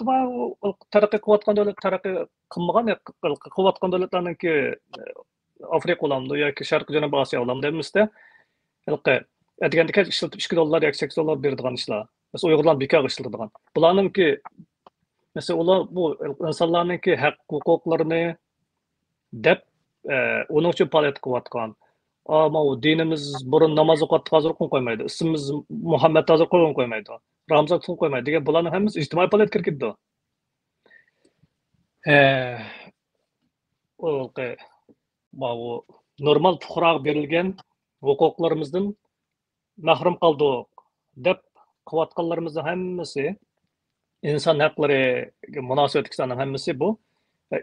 taraqqiy qilayotgan davlat taraqqiy qilmagan, qilayotgan davlatlarningki Afrika olamdi yoki Sharq Janubiy Osiyo olamdi demizda, aytgandek ishlatib $2 yoki $8 beradigan ishlar. Masalan, Uyg'urlar bekor ishlatadigan. Bularningki masalan, ular bu insonlarningki haq huquqlarini deb uning uchun faoliyat qilayotgan. Ama o dinimiz burun namoz o'qiyotib hozir qo'ymaydi. Ismimiz Muhammad hozir qo'ymaydi. Ramzan qo'ymaydi degan bularning hammasi ijtimoiy faoliyat kirgizdi. O normal fuqaroga berilgan huquqlarimizdan mahrum qoldik deb qilayotganlarimizning hammasi inson haqlariga munosabat qilganning hammasi bu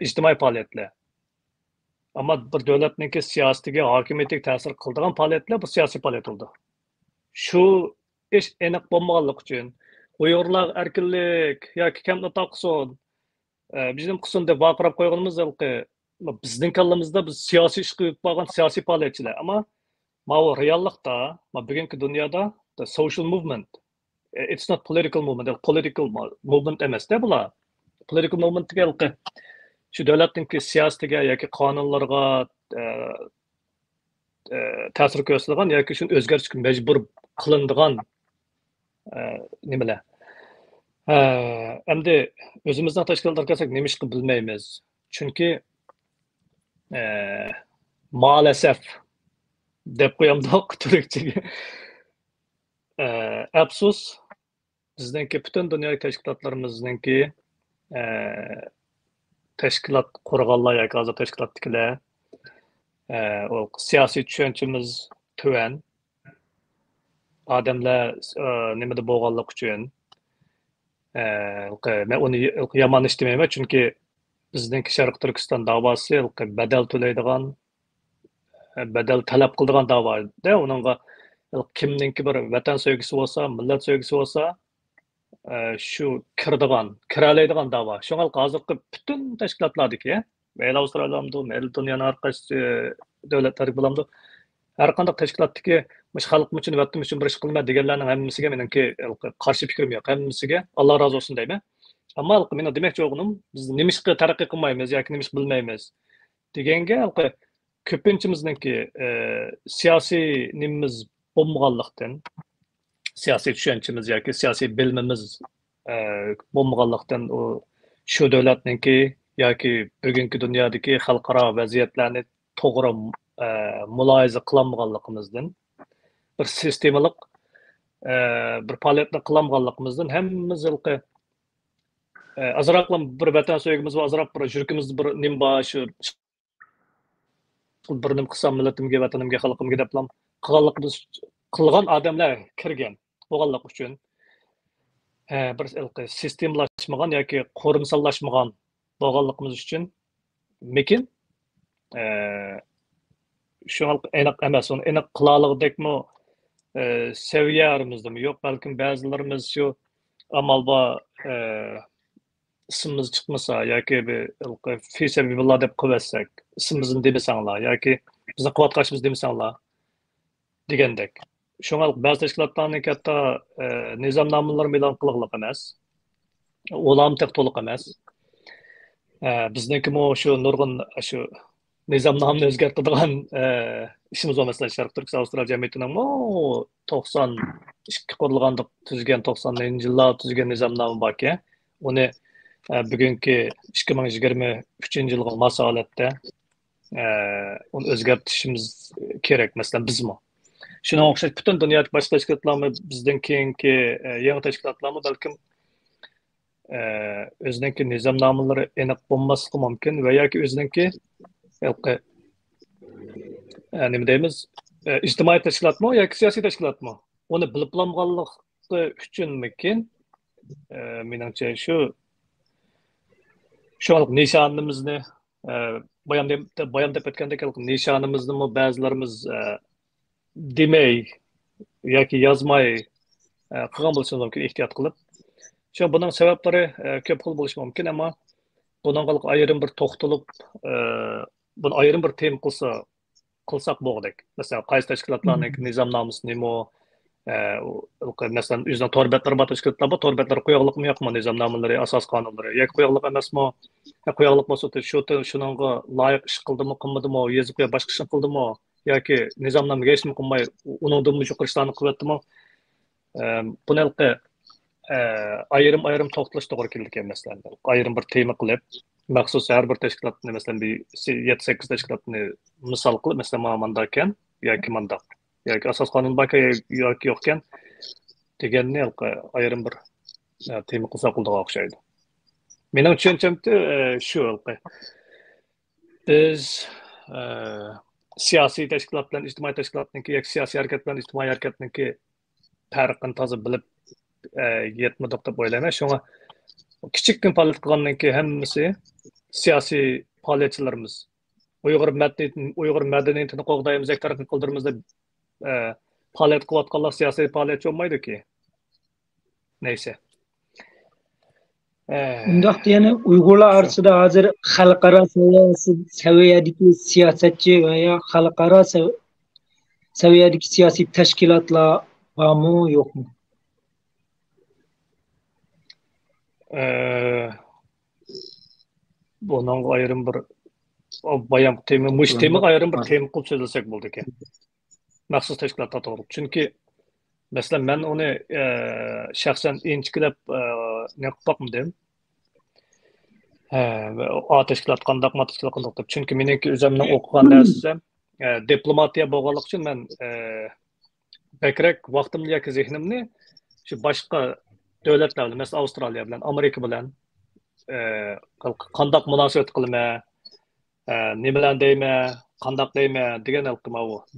ijtimoiy faoliyatlar. Ama bir davlatningki siyosatiga, hokimiyatiga ta'sir qiladigan faoliyatlar bu siyosiy faoliyat bo'ldi. Shu ish aniq bo'lmaganligi uchun Uyg'urlar erkinlik yoki kamda taqsin, bizim qilsin deb vaqirab qo'yganimiz bizning kallamizda biz siyosiy ish qilib bo'lgan siyosiy faoliyatchilar. Ammo reallikda, bugungi dunyoda the social movement, it's not political movement, political movement emasda bular. Political movement degan shu davlatningki siyosatiga yoki qonunlarga ta'sir ko'rsatadigan yoki shuni o'zgartirishga majbur qilinadigan nimalar. Endi o'zimizning tashkilotlarga kelsak, nima ish qilib bilmaymiz. Chunki maalesef deb qo'yamdoq turkchaga. Afsus, bizningki butun dunyo tashkilotlarimizningki tashkilot qurganlar yoki hozir tashkilotdagilar siyosiy tushunchamiz tuvan odamlar nimada bo'lganlik uchun men uni yomon ish demayman, chunki bizningki Sharq Turkiston da'vosi badal to'laydigan, badal talab qiladigan da'voda, uningga kimningki bir vatan sevgisi bo'lsa, millat sevgisi bo'lsa, shu kiralaydigan da'vo. Shunga hozirgi butun tashkilotlardagi, mayli Avstraliyalamdi, mayli dunyoning har qaysi davlatlarida bo'lamdi, har qanday tashkilotdagi xalq uchun, vatan uchun bir ish qilma deganlarning hammasiga meniki qarshi fikrim yo'q. Hammasiga Alloh rozi bo'lsin deyman. Ammo men demoqchi bo'lganim, biz nima ishga taraqqiy qilmaymiz yoki nima ish bilmaymiz deganga ko'pinchimizningki siyosiy nimamiz bo'lmaganlikdan, siyosiy tushunchamiz yoki siyosiy bilimimiz bo'lmaganlikdan u shu davlatniki yoki bugungi dunyodagi xalqaro vaziyatlarni to'g'ri mulohaza qilolmaganligimizdan bir sistemalik bir faoliyatni qilolmaganligimizdan hammamiz azroq bir vatan sevgimiz va azroq bir yuragimizda bir nim bor shu bir nim qilsam millatimga vatanimga xalqimga deb qilganligimiz qilgan odamlar kirgan bo'lganlik uchun bir sistemlashmagan yoki qo'rimsallashmagan bo'lganligimiz uchun lekin shu aniq emas uni aniq qilaligidekmi seviyarimizda yo'q balkim ba'zilarimiz shu amal bor ismimiz chiqmasa yoki bir fisabillah deb qo'ysak ismimizni demasanglar yoki bizni qilayotganimiz demasanglar degandek shunga ba'zi tashkilotlarning katta nizomnomalar e'lon qilinglar emas ulam to'liq emas bizniki shu nurg'un shu nizomnomani o'zgartiradigan ishimiz bor masalan sharq turkiston avstraliya jamiyatining 92 qurilganda tuzgan 90 yillarda tuzgan nizomnoma borki uni bugungi 2023 yilga mos holatda uni o'zgartirishimiz kerak masalan bizmi shunga o'xshash butun dunyodagi boshqa tashkilotlarmi bizdan keyingi yangi tashkilotlarmi balkim o'ziniki nizomnomalari aniq bo'lmasligi mumkin va yoki o'ziniki nima deymiz ijtimoiy tashkilotmi yoki siyosiy tashkilotmi uni bilib olmaganligi uchunmikin menimcha shu nishonimizni bayon deb o'tgandek nishonimizni ba'zilarimiz demay yoki yozmay qilgan bo'lishimiz mumkin ehtiyot qilib shu buning sabablari ko'p xil bo'lishi mumkin ammo bunga ayrim bir to'xtalib buni ayrim bir tem qilsak bo'lg'idek masalan qaysi tashkilotlarning nizomnomasi nima masalan o'zining to'rbatlar bor tashkilotlar bor to'rbatlar qo'yog'liqmi yo'qmi nizomnomalari asos qonunlari yoki qo'yog'liq emasmi qo'yog'liq bo'lsa shunga loyiq ish qildimi qilmadimi yezib qo'yib boshqa ish qildimi yoki nizomnomaga hech nima qilmay uningdan yuqori ishlarni qilyaptimi buni ayrim to'xtalish to'g'ri keladi masalan ayrim bir tema qilib maxsus har bir tashkilotni masalan 7-8 tashkilotni misol qilib masalan manda ekan yoki manda yoki asos qonun yoki yo'q ekan deganni ayrim bir tema qilsa qildiga o'xshaydi mening tushunchamda shu biz siyosiy tashkilot bilan ijtimoiy tashkilotniki yoki siyosiy harakat bilan ijtimoiy harakatniki farqini toza bilib yetmadik deb o'ylayman shunga kichikkin faoliyat qilgandan keyin hammasi siyosiy faoliyatchilarimiz uyg'ur madaniyatini qo'g'daymiz taraqqiy qildiramiz deb faoliyat qilayotganlar siyosiy faoliyatchi bo'lmaydiki neyse undaqda yana uyg'urlar orasida hozir xalqaro saviyadagi siyosatchi va xalqaro saviyadagi siyosiy tashkilotlar bormi yo'qmi bunun ayrim bir bayan tema ayrim bir tema qilib so'zlasak bo'ldi ekan maxsus tashkilotlar to'g'ri chunki masalan men uni shaxsan inchikilab ne qilib boqmadim tashkilot qandoq deb chunki meniki o'zimning o'qigan narsam diplomatiya bo'lganligi uchun men bakrak vaqtimni yoki zehnimni shu boshqa davlatlar bilan masalan Avstraliya bilan Amerika bilan qandoq munosabat qilma nimalar deyma qandoq deyma degan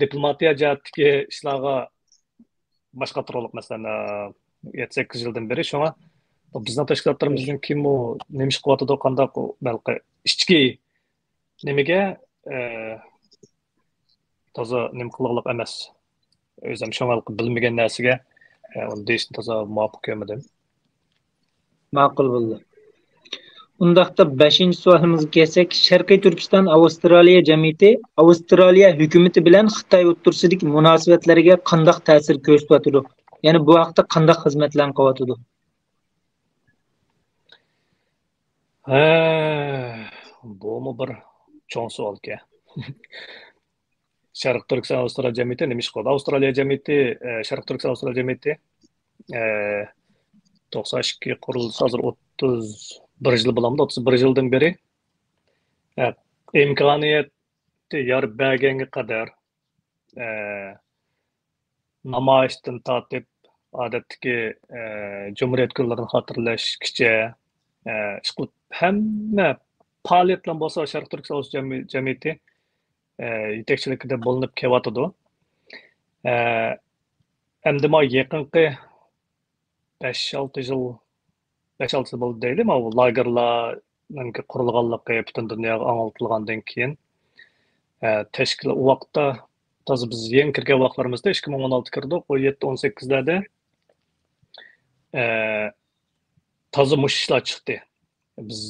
diplomatiya jihatdagi ishlarga boshqa turliq masalan 7-8 yildan beri shunga bizning tashkilotlarimizning kim u nima ish qilyotdi qandoq balki ichki nimaga toza nim qiliqliq emas o'zim shunga bilmagan narsaga uni deyishni toza muvofiq ko'rmadim ma'qul bo'ldi undaqda 5-savolimizga kelsak Sharqiy Turkiston Avstraliya jamiyati Avstraliya hukumati bilan Xitoy o'rtasidagi munosabatlarga qanday ta'sir ko'rsatyapti ya'ni bu haqda qanday xizmatlar qilyapti bu bir cho'ng savolga Sharq Turkiston Avstraliya jamiyati nima ish qiladi Avstraliya jamiyati Sharq Turkiston Avstraliya jamiyati 92 qurilsa hozir bir yil bo'lamdi, 31 yildan beri imkoniyatni yar berganga qadar namoyishdan tortib odatdagi Cumhuriyet kunlarini xotirlash kecha ishqilib hamma faoliyatlar bo'lsa Sharq Turkiston jamiyati yetakchiligida bo'linib kelyotidi. Endi ma yaqinqi 5-6 yil 5-6 yil bo'ldi deylik, bu lagerlarning qurilganligi butun dunyoga anglitılgandan keyin tashkil u vaqtda toza biz yangi kirgan vaqtlarimizda 2016 kirdik, 17-18larda toza mush ishlar chiqdi. Biz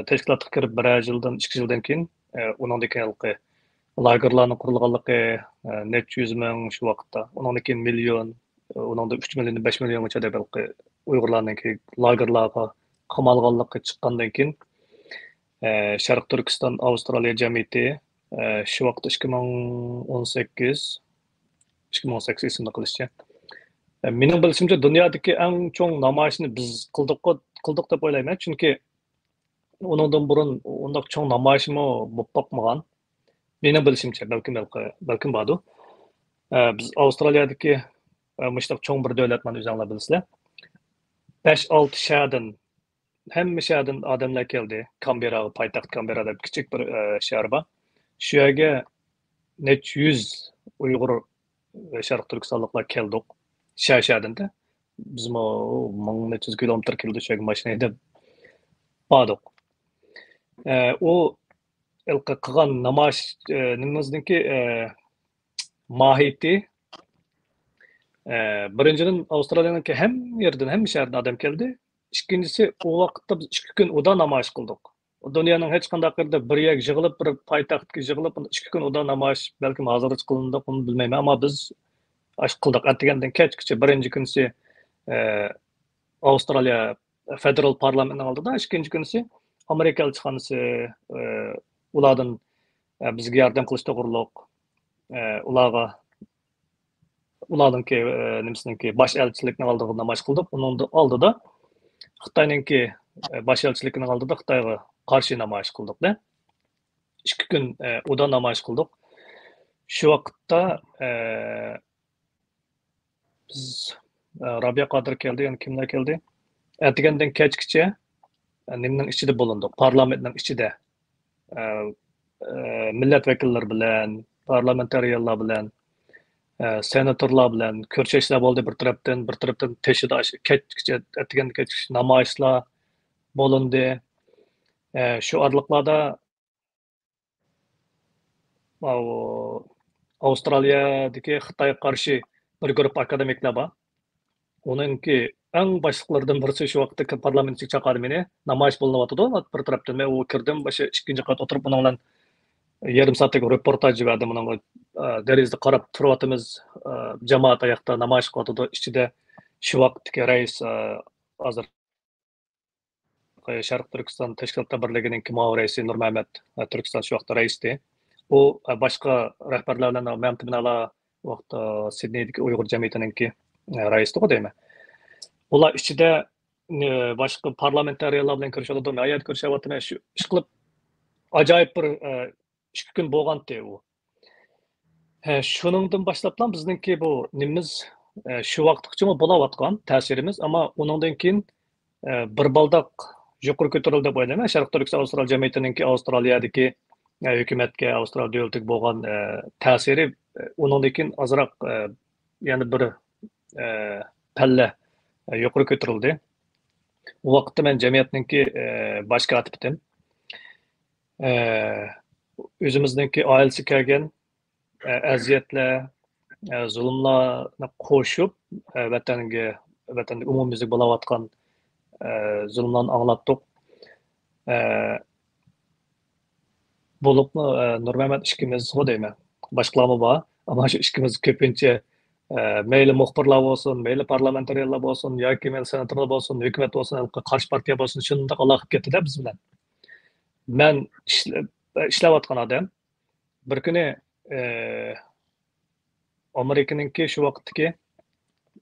tashkilotga kirib 1 yildan 2 yildan keyin undan keyin lagerlarning qurilganligi necha yuz ming shu vaqtda, undan keyin million, undan 3 million 5 milliongacha deb Uyg'urlarning lagerlarga qamalganligi chiqqandan keyin Sharq Turkiston Avstraliya jamiyati shu vaqtda 2018 esimda qilishcha. Mening bilishimcha dunyodagi eng cho'ng namoyishni biz qildik deb o'ylayman, chunki undan burun undaq cho'ng namoyishmi bo'lib boqmagan. Mening bilishimcha balkim bordir. Biz Avstraliyadagi mushtaq cho'ng bir davlatman o'zinglar bilasizlar. 5-6 shahardan hamma shahardan odamlar keldi. Canberra, poytaxt Canberra deb kichik bir shahar bor. Shu yerga necha yuz Uyg'ur Sharq Turkistonliklar keldik. Shahardan-da. Biz 1000 kilometr keldi shu yerga mashinada bordik. U qilgan namoyish nimamizniki mohiyati birinchidan Avstraliyaning hamma yerdan, hamma shahardan odam keldi. Ikkinchisi, u vaqtda biz 2 kun uda namoyish qildik. Dunyoning hech qanday yerda bir yer yig'ilib, bir poytaxtga yig'ilib 2 kun uda namoyish balkim hozir qilindi, buni bilmayman, ammo biz ash qildik. Atgandan kechgacha birinchi kunisi Avstraliya federal parlamentning oldida, ikkinchi kunisi Amerika elchixonasi ulardan bizga yordam qilish to'g'riliq ularninki nimasininki bosh elchilikning oldida namoyish qildik. Uning oldida Xitoyninki bosh elchilikning oldida Xitoyga qarshi namoyish qildik-da. 2 kun uda namoyish qildik. Shu vaqtda biz Rabia Qodir keldi, yana kimlar keldi? Atgandan kechgacha nimning ichida bo'lindik, parlamentning ichida. Millat vakillari bilan, parlamentariyanlar bilan, senatorlar bilan ko'rishishlar bo'ldi bir tarafdan teshida kechgacha atgandan kechgacha namoyishlar bo'lindi. Shu orliqlarda Avstraliyadagi Xitoyga qarshi bir guruh akademiklar bor. Onunki eng boshliqlaridan birisi shu vaqtda parlamentga chaqirdi meni. Namoyish bo'lyapti, bir tarafdan men u kirdim, boshqa ikkinchi qat o'tirib uning bilan yarim soatlik reportaj berdim. Uning derizda qarab turyapmiz, jamoat oyoqda namoyish qilyapti. Ichida shu vaqtdagi rais hozir Sharq Turkiston tashkilotlar birligining muavin raisi Nurmamat Turkiston shu vaqtda raisdi. U boshqa rahbarlar bilan Mamtibinalar vaqtda Sidneydagi Uyg'ur jamiyatininki raisdi deyman. Ular ichida boshqa parlamentariyalar bilan ko'rishadi, ayat ko'rishyapti. Shu ish qilib ajoyib bir 2 kun bo'lgandi u. Shuningdan boshlab bizningki bu nimamiz shu vaqtgacha bo'layotgan ta'sirimiz, ammo undan keyin bir baldoq yuqori ko'tarildi deb o'ylayman. Sharq Turkiston Avstraliya jamiyatininki Avstraliyadagi hukumatga, Avstraliya davlatiga bo'lgan ta'siri undan keyin ozroq yana bir palla yuqori ko'tarildi. U vaqtda men jamiyatninki bosh kotib edim. O'zimizningki oilasi kelgan aziyatlar, zulmlarni qo'shib vatanga umumyuzlik bo'layotgan zulmlarni anglatdik. Bo'libmi Nurmamat ikkimiz deyman. Boshqalarmi bor, ammo shu ikkimiz ko'pincha mayli muxbirlar bo'lsin, mayli parlamentariyalar bo'lsin, yoki mayli senatorlar bo'lsin, hukumat bo'lsin, qarshi partiya bo'lsin, shunday aloqa ketdi-da biz bilan. Men ishlayotgan odam bir kuni Amerikaninki shu vaqtdagi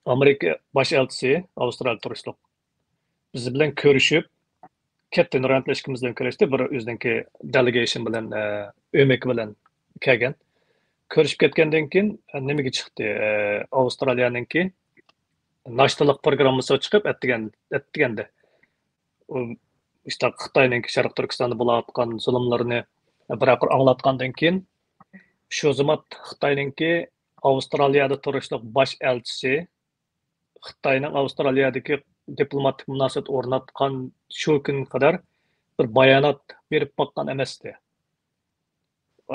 Amerika bosh elchisi Avstraliya turishliq biz bilan ko'rishib kettin rantlaşkımızdan körüştü. Bir özdenki delegation bilen, ömek bilen kelgen. Körüşüp ketkenden keyin nimege chiqdi? Avstraliyanınki naştalık programmasi chiqib etdigende. İşte Xitayninki Sharq Turkistonda bo'layotgan zulmlarni biroq anglatgandan keyin shu zaman Xitayninki Avstraliyada turishliq bosh elchisi Xitayning Avstraliyadagi diplomatik munosabat o'rnatgan shu kun qadar bir bayonot berib boqqan emasdi.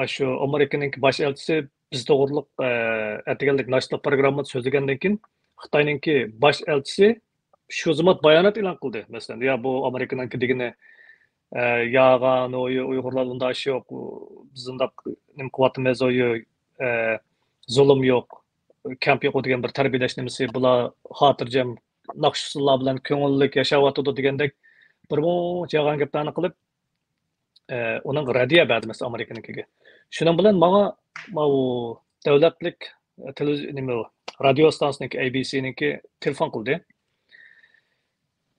Shu Amerikaninki bosh elchisi biz to'g'riliq atganlik naştalık programmasi so'zlagandan keyin Xitayninki bosh elchisi shu zaman bayonot e'lon qildi. Masalan, ya bu Amerikaninki degini yağan Uyg'urlar unda ish yo'q, biz unda nim qilyapmiz, zulm yo'q, kamp yo'q degan bir tarbiyalash nimasi, bular xotirjam naqshlar bilan ko'ngillik yashayotdi degandek bir muncha yolg'on gaplarni qilib, uning radiya berdi Amerikanikiga. Shuning bilan menga bu davlatlik radio stansiyaniki ABC'niki telefon qildi.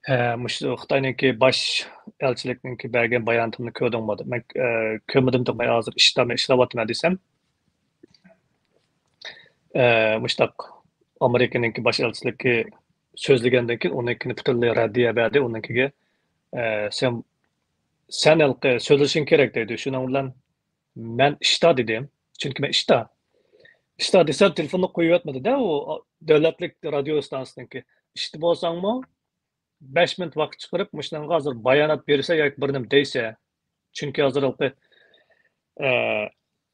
Xitoyniki bosh elchilikninki bergan bayonotimni ko'rdingmi? Men ko'rmadim deb hozir ishlayapman desam, mushtaq Amerikaninki bosh elchiligi so'zlagandan keyin uninkini butunlay raddiya berdi. Uninkiga sen alqi so'zlashing kerak dedi. Shuning bilan men ishda dedim. Chunki men ishda desam telefonni qo'yib yotmadi-da, u davlatlik radio stansiyaniki. Ishda bo'lsangmi 5 minut vaqt chiqarib, mushunga hozir bayonot bersa yoki bir nima deysa, chunki hozir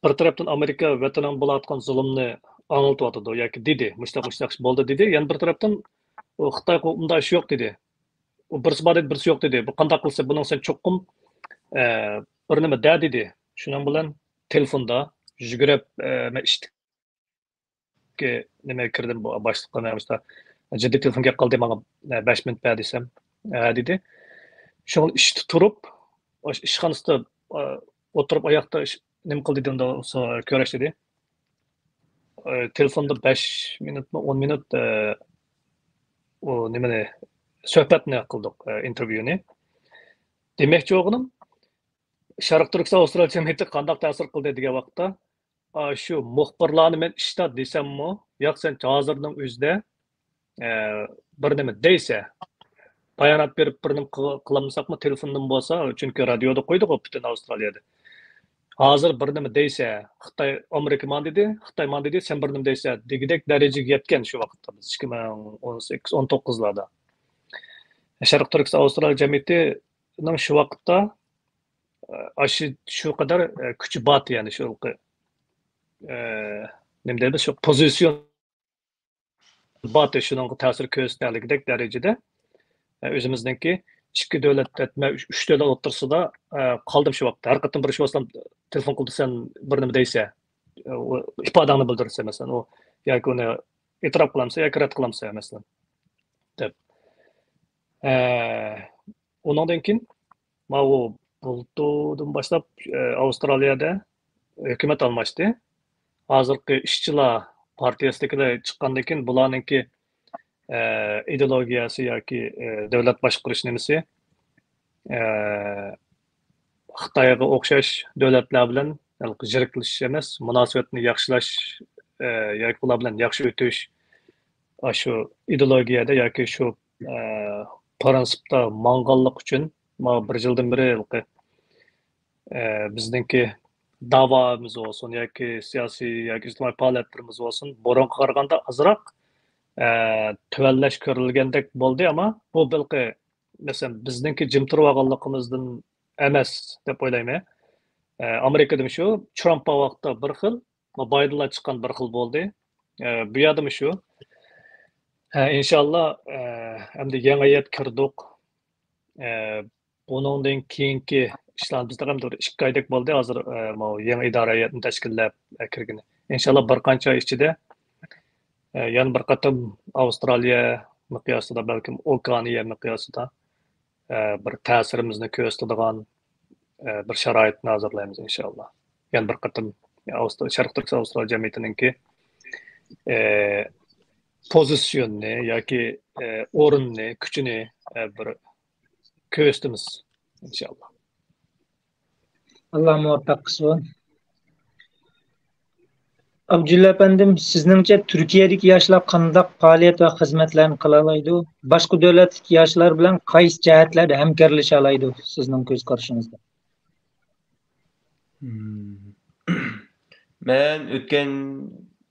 bir tarafdan Amerika vatanan bo'layotgan zulmni anlatyotdi yoki dedi, mushtaq bo'ldi dedi. Yana bir tarafdan Xitoy unda ish yo'q dedi. U birsi bor edi, birsi yo'q dedi. Bu qanday qilsa buning sen cho'qqim bir nima dedi. Shuning bilan telefonda yugurib men ishga nima kirdim bu boshliqqa jiddiy telefonga qildi, menga 5 minut ber desam, dedi. Shuni ishda turib, ishxonasida o'tirib oyoqda nima qildi unda ko'rash dedi. Telefonda 5 minutmi 10 minut o nimani suhbatni qildik, intervyuni. Demakchi o'g'lim, Sharq Turkiston Avstraliya jamiyati qanday ta'sir qildi degan vaqtda, shu muxbirlarni men ishda desammi, yo'q sen hozirning o'zida bir nima deysa, bayonot berib bir nima qilmasakmi telefondan bo'lsa, chunki radioda qo'ydik butun Avstraliyada. Hozir bir nima deysa, Xitoy Amerika man dedi, Xitoy man dedi, sen bir nima deysa, degidek darajaga yetgan shu vaqtda biz 2018-19larda. Sharq Turkiston Avstraliya jamiyatining shu vaqtda shu qadar kuchi bor, ya'ni shu nima deydi, shu pozisiyon bor, shuning ta'sir ko'rsatganligidek darajada o'zimizningki ikki davlat, 3 davlat o'rtasida qoldim shu vaqtda. Har qatdan bir shu aslan telefon qildi, sen bir nima deysa, ifodangni bildirsa, masalan, u yoki uni e'tirof qilamsa yoki rad qilamsa, masalan, deb. Undan keyin men u bulutdan boshlab Avstraliyada hukumat almashdi. Hozirgi ishchilar partiyasidagilar chiqqandan keyin bularningki ideologiyasi yoki davlat boshqarish nimasi Xitoyga o'xshash davlatlar bilan ziriklish emas, munosabatni yaxshilash yoki ular bilan yaxshi o'tish, shu ideologiyada yoki shu prinsipda mang'anlik uchun bir yildan beri bizningki da'vomiz bo'lsin yoki siyosiy yoki ijtimoiy faoliyatlarimiz bo'lsin, burunga qaraganda azroq tuvallash ko'rilgandek bo'ldi, ammo bu balki masalan bizningki jim turib olganligimizdan emas deb o'ylayman. Amerikada shu Trump vaqtda bir xil, Bidenlar chiqqan bir xil bo'ldi. Bu yerda shu inshaalloh endi yangi yil kirdik. Bundan keyingi ishlar bizda ham 2 oydak bo'ldi. Hozir yangi idorani tashkillab kirgan. Inshaalloh bir qancha ichida yana bir qatam Avstraliya miqyosida, balkim Okaniya miqyosida bir ta'sirimizni ko'rsatadigan bir sharoitni hozirlaymiz inshaalloh. Yana bir qatam Sharq Turkiston Avstraliya jamiyatininki pozitsiyonni yoki o'rinni, kuchini bir ko'rsatamiz inşallah. Allah muvaffak kılsın. Abdulla efendim, sizningcha Turkiyadagi yoshlar qanday faoliyat va xizmatlarni qila oladi? Boshqa davlatdagi yoshlar bilan qaysi jihatlarda hamkorlasha oladi sizning ko'z qarashingizda? Ben ötken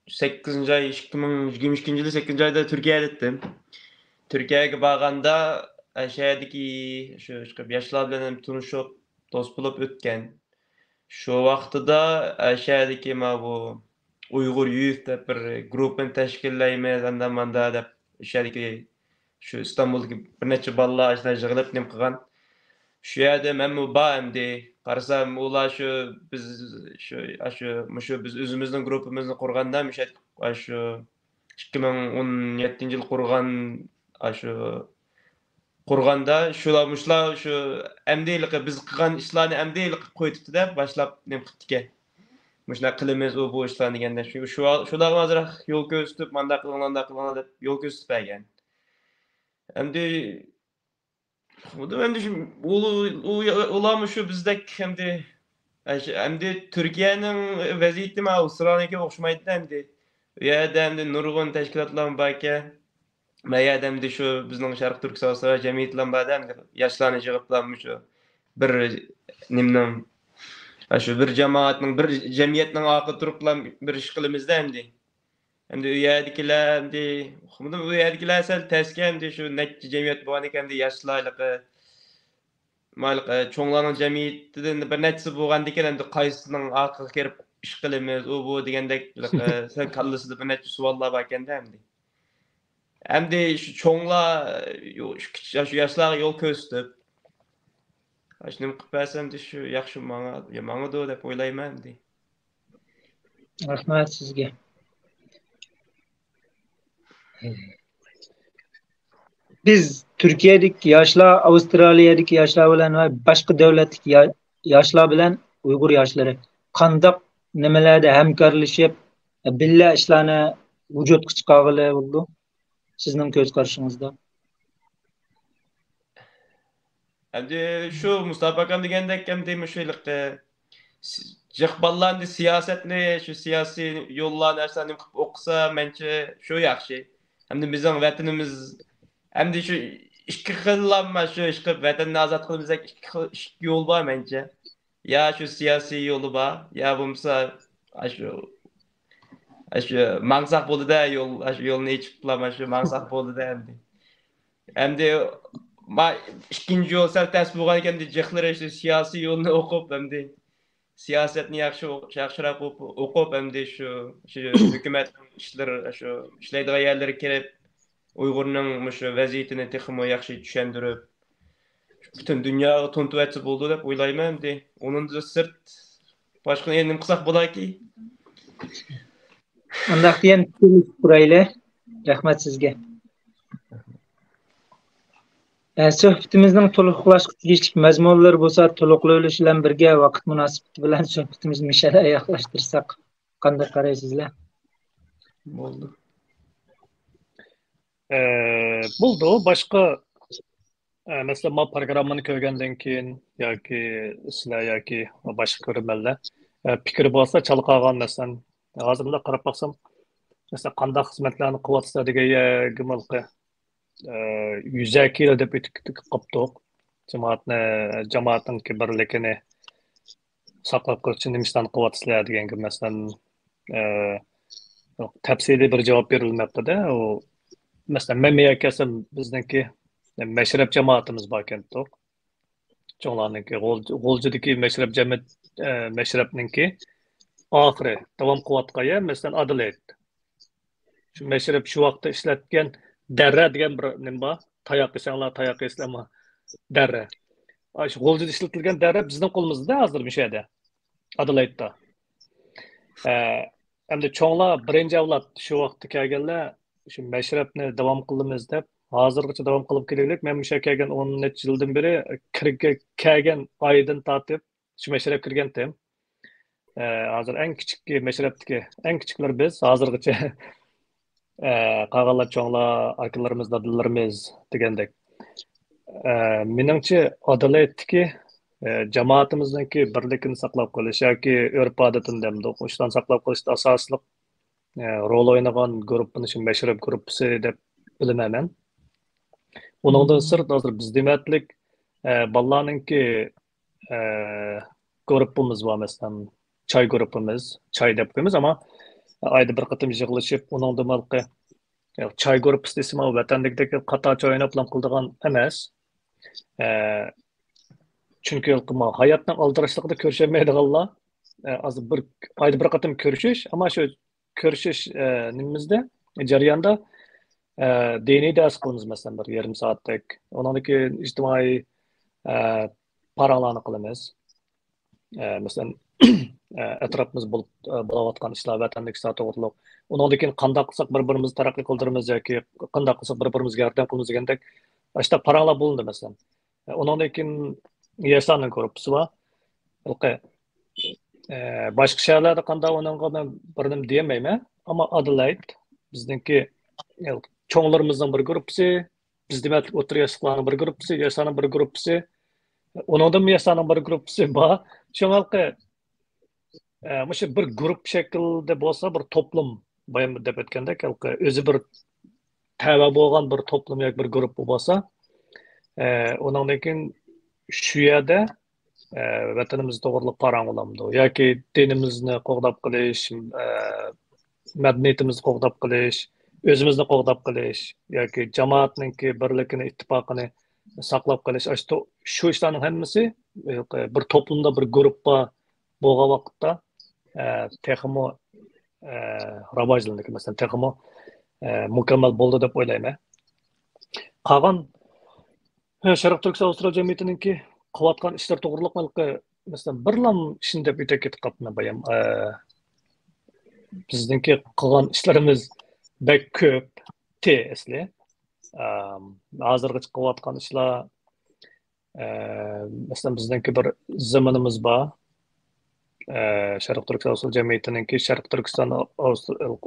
8 ay 2022 yılı 8 ayda Türkiye'ye gittim. Türkiye'ye barganda aşağıdaki şu yaşlar bilen tanışıp dost bulup ötken. Şu vaqtida aşağıdaki bu Uyghur Youth deb bir grupni tashkillaymiz andamanda deb aşağıdaki şu İstanbul'daki bir neçe balla ashula yig'ilib nim qilgan. Şu yerda men ba endi qarasam ular şu biz o'zimizning gruppimizni qurganda shu 2017 yil qurganda shular şu emdiylik biz qilgan ishlarni emdiylik qo'yibdi deb boshlab nim qildik. Muşna qilimiz bu ishlarni deganda shular hozir yo'l ko'rsatib manda qilinglar deb yo'l ko'rsatib bergan. Endi ular şu bizdek endi Türkiye'nin vaziyeti Avustralya'ya o'xshamaydi endi. U yerda endi nurg'un tashkilotlar borki, bu yerda endi shu bizning Sharq Turkiston jamiyatlar bor endi yoshlarni yig'iblar shu bir nimning shu bir jamoatning bir jamiyatning orqasida turiblar bir ish qilimizda endi. Endi u yerdagilar endi u yerdagilar sal tasga endi shu necha jamiyat bor ekan endi yoshlarligi cho'nglarning jamiyatidan bir nechasi bo'lgandan endi qaysining orqaga kirib ish qilamiz bu degandek sal kallasida bir necha savollar bor ekanda endi shu cho'nglar shu yoshlarga yo'l ko'rsatib shuni qilib bersam shu yaxshi mangadu deb o'ylayman endi. Rahmat sizga. Biz Turkiyadagi yoshlar, Avstraliyadagi yoshlar bilan va boshqa davlatdagi yoshlar bilan Uyg'ur yoshlari qanday nimalarda hamkorlashib, birga ishlarni vujudga chiqarg'ili bo'ldi? Sizning ko'z qarashingizda. Endi shu Mustafa degandek endi mushaylik jiqballarni siyosatni shu siyosiy yo'llarni narsalarni qilib o'qisa mencha shu yaxshi. Endi bizning vatanimiz endi shu ikki xillanma shu ish qilib vatanni ozod qilamisak ikki yo'l bor mencha. Ya shu siyosiy yo'li bor, ya bo'lmasa shu maqsad bo'ldi-da shu yo'lni ichib shu maqsad bo'ldi-da endi. Endi ikkinchi yo'l sal ters bo'lgan ekan jiqlar shu siyosiy yo'lni o'qib endi siyosatni yaxshiroq o'qib endi shu hukumat ishlari shu ishlaydigan yerlarga kirib Uyg'urning shu vaziyatini texmo yaxshi tushuntirib butun dunyoga to'ntib etsa bo'ldi deb o'ylayman endi. Undan sirt boshqa nima qilsak bo'larki? Undaq degan quraylar. Rahmat sizga. Suhbatimizning to'liqlashga tegishli mazmunlar bo'lsa, to'liqlash bilan birga vaqt munosabati bilan suhbatimizni mishada oyoqlashtirsak, qanday qaraysizlar? Bo'ldi. Bo'ldi. Boshqa masalan, bu programmani ko'rgandan keyin yoki sizlar yoki boshqa ko'rganlar fikri bo'lsa, chalqagan masalan, hozir bunday qarab baqsam, masalan, qanday xizmatlarni qilyapsizlar degan gimilqi yuzaki deb o'tib qopdiq. Jamoatning birligini saqlab qolish uchun nima ishlarni qilyapsizlar degan masalan tafsiliy bir javob berilmabdi-da. Masalan, men yakasam bizniki mashrab jamoatimiz bor ekan-da. Cho'nglarniki G'o'ljidagi mashrabniki oxiri davom qilayotgan yer masalan Adelaide. Shu mashrab shu vaqtda ishlatgan darra degan bir nima bor. Tayoq desanglar, tayoq eslama darra. Shu G'o'ljida ishlatilgan darra bizning qo'limizda hozir bu yerda. Adelaide'da. Endi cho'nglar birinchi avlod shu vaqtda kelganlar shu mashrabni davom qilamiz deb hozirgacha davom qilib kelaylik. Men o'sha kelgan 10 necha yildan beri kelgan oydan tortib shu mashrab kirgandim. Hozir eng kichik mashrabdagi eng kichiklar biz hozirgacha qolganlar cho'nglar akalarimiz, dadillarimiz degandek. Meningcha Adelaide'dagi jamoatimizningki birlikini saqlab qolish yoki urf-odatini demdik, o'shdan saqlab qolishda asosli rol o'ynagan guruhning shu mashrab guruhi deb bilaman. Uningdan sirt hozir biz dematlik bolalarningki guruhimiz bor, masalan, choy guruhimiz, choy deb qo'yamiz, ammo ayda bir qatim yig'ilishib, uningdan malqi choy guruhi desam, vatandagi qator choy o'ynab qildigan emas. Chunki hayotning aldirashligida ko'rishmaydiganlar hozir bir ayda bir qatim ko'rishish, ammo shu ko'rishish nimamizda jarayonda diniy dars qilamiz, masalan, bir yarim soatlik. Undan keyin ijtimoiy paralarni qilamiz. Masalan, atrofimiz bo'layotgan ishlar, vatandagi ishlar to'g'riliq. Undan keyin qanday qilsak bir-birimizni taraqqiy qildiramiz yoki qanday qilsak bir-birimizga yordam qilamiz degandek ashta paralar bo'lindi, masalan. Undan keyin yoshlarning guruhi bor. Boshqa shaharlarda qanday o'ynanga men bir nima demayman, ammo Adelaide bizningki cho'nglarimizning bir guruhi, biz demaklik o'rta yoshlarning bir guruhi, yoshlarning bir guruhi, uningdan yoshlarning bir guruhi bor. Shunga o'sha bir guruh shaklida bo'lsa, bir to'plam bayon deb aytgandek, o'zi bir tava bo'lgan bir to'plam yoki bir guruh bo'lsa, undan keyin shu yerda vatanimiz to'g'riliq parang olamdi yoki dinimizni qo'g'dab qilish, madaniyatimizni qo'g'dab qilish, o'zimizni qo'g'dab qilish yoki jamoatninki birligini, ittifoqini saqlab qilish, shu ishlarning hammasi bir to'plamda bir guruhda bo'lgan vaqtda texmo rivojlanadi, masalan, texmo mukammal bo'ldi deb o'ylayman. Qolgan Sharq Turkiston Avstraliya jamiyatininki qilayotgan ishlar to'g'riliq masalan birlam ishni deb aytib ketib bayam. Bizningki qilgan ishlarimiz bek ko'p, asli. Hozirgacha qilayotgan ishlar masalan bizningki bir zamonimiz bor. Sharq Turkiston Avstraliya jamiyatininki Sharq Turkiston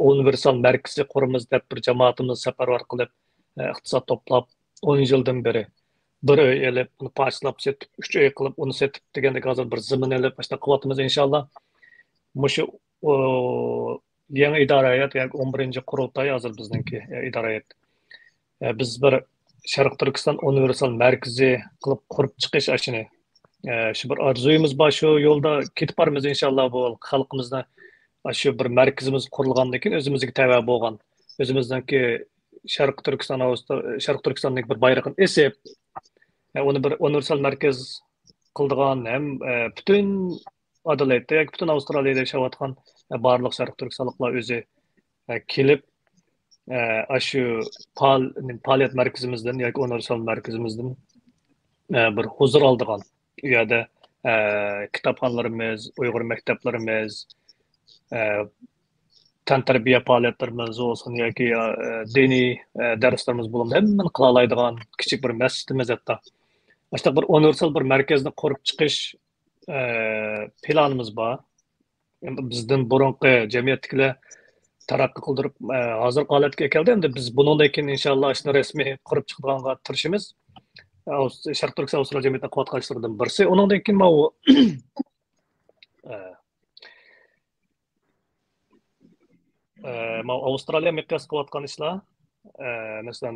universal markazi quramiz deb bir jamoatimiz safarbar qilib iqtisod to'plab 10 yildan beri bir uy elib, uni parchalab setib, 3 uy qilib, uni setib degandek hozir bir zamin elib, işte qilyapmiz inshaalloh. Mushu yangi idorayat, yani 11-qurultay hozir bizningki idorayat. Biz bir Sharq Turkiston universal markazi qilib qurib chiqish ashini. Shu bir orzuyimiz bor, shu yo'lda ketib boramiz inshaalloh. Bu xalqimizni shu bir markazimiz qurilgandan keyin o'zimizga tava bo'lgan, o'zimizningki Sharq Turkistonning bir bayrog'ini esib, uni bir universal markaz qildigan ham butun Adelaide yoki butun Avstraliyada yashayotgan barliq Sharq Turkistonliklar o'zi kelib shu faoliyat markazimizdan yoki universal markazimizdan bir huzur oldigan. U yerda kitobxonalarimiz, Uyg'ur maktablarimiz, tantarbiya faoliyatlarimiz olsun yoki diniy darslarimiz bo'ladi. Hammani qila oladigan kichik bir masjidimiz hatta. Işte bir universal bir markazni qurib chiqish planimiz bor. Bizdan burunqi jamiyatdagilar taraqqiy qildirib hozir holatga keldi. Endi biz bundan keyin inshaalloh ishni rasmiy qurib chiqadiganga tirishimiz. Sharq Turkiston Avstraliya jamiyatining quvvat qilishlardan birisi. Undan keyin bu Avstraliya miqyos qilayotgan ishlar, masalan,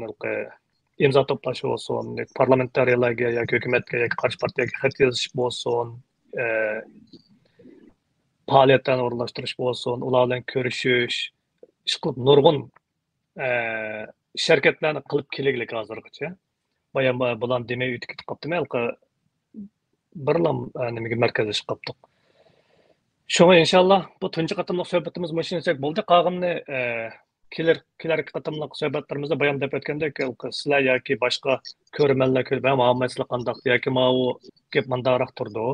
imzo to'plash bo'lsin, parlamentariyalarga yoki hukumatga yoki qarshi partiyaga xat yozish bo'lsin, faoliyatlarni o'rinlashtirish bo'lsin, ular bilan ko'rishish, ish qilib nurg'un sharkatlarni qilib kelaylik hozirgacha. Bayan bulan demay o'tib ketib qolibdimi, birlam nimaga markazlashib qoldik. Shunga inshaalloh bu tunji qatimliq suhbatimiz mashinasak bo'ldi. Qolganini kelar qatimliq suhbatlarimizda bayon deb o'tgandek, sizlar yoki boshqa ko'rmanlar muomalalar qanday yoki mau gap mandoroq turdi.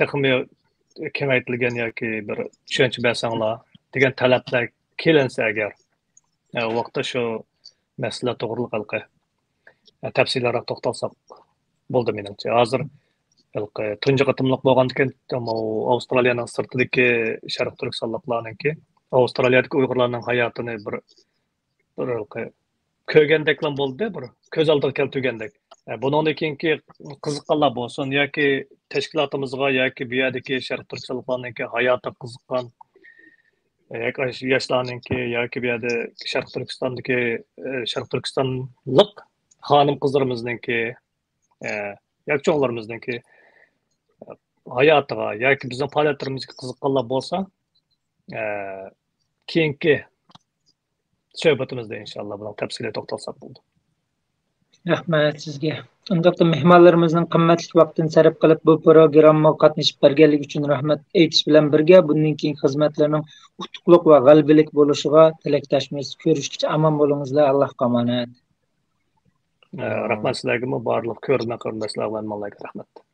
Texmi kengaytirilgan yoki bir tushuncha bersanglar degan talablar kelinsa agar vaqtda shu masala to'g'riliq tafsilroq to'xtalsak bo'ldi menimcha. Hozir tunji qatimliq bo'lgandan keyin Avstraliyaning sirtidagi Sharq Turkistonliklarningki Avstraliyadagi Uyg'urlarning hayotini bir ko'rgandek bo'ldi, bir ko'z oldiga keltirgandek. Bundan keyingi qiziqqanlar bo'lsin yoki tashkilotimizga yoki bu yerdagi Sharq Turkistonliklarniki hayotga qiziqqan yoki yoshlarniki yoki bu yerda Sharq Turkistonlik xonim qizlarimizniki yoki cho'g'larimizniki hayotiga yoki bizning faoliyatlarimizga qiziqqanlar bo'lsa, keyingi suhbatimizda inshaalloh bilan tafsiliy to'xtalsak bo'ldi. Rahmat sizga. Undaqda mehmonlarimizning qimmatli vaqtini sarf qilib bu programmaga qatnashib berganligi uchun rahmat aytish bilan birga bundan keyin xizmatlarining utuqliq va g'albilik bo'lishiga tilakdoshmiz. Ko'rishguncha omon bo'lingizlar. Allohga omonat. Rahmat sizlarga, barliq ko'rgan qarindoshlarga rahmat.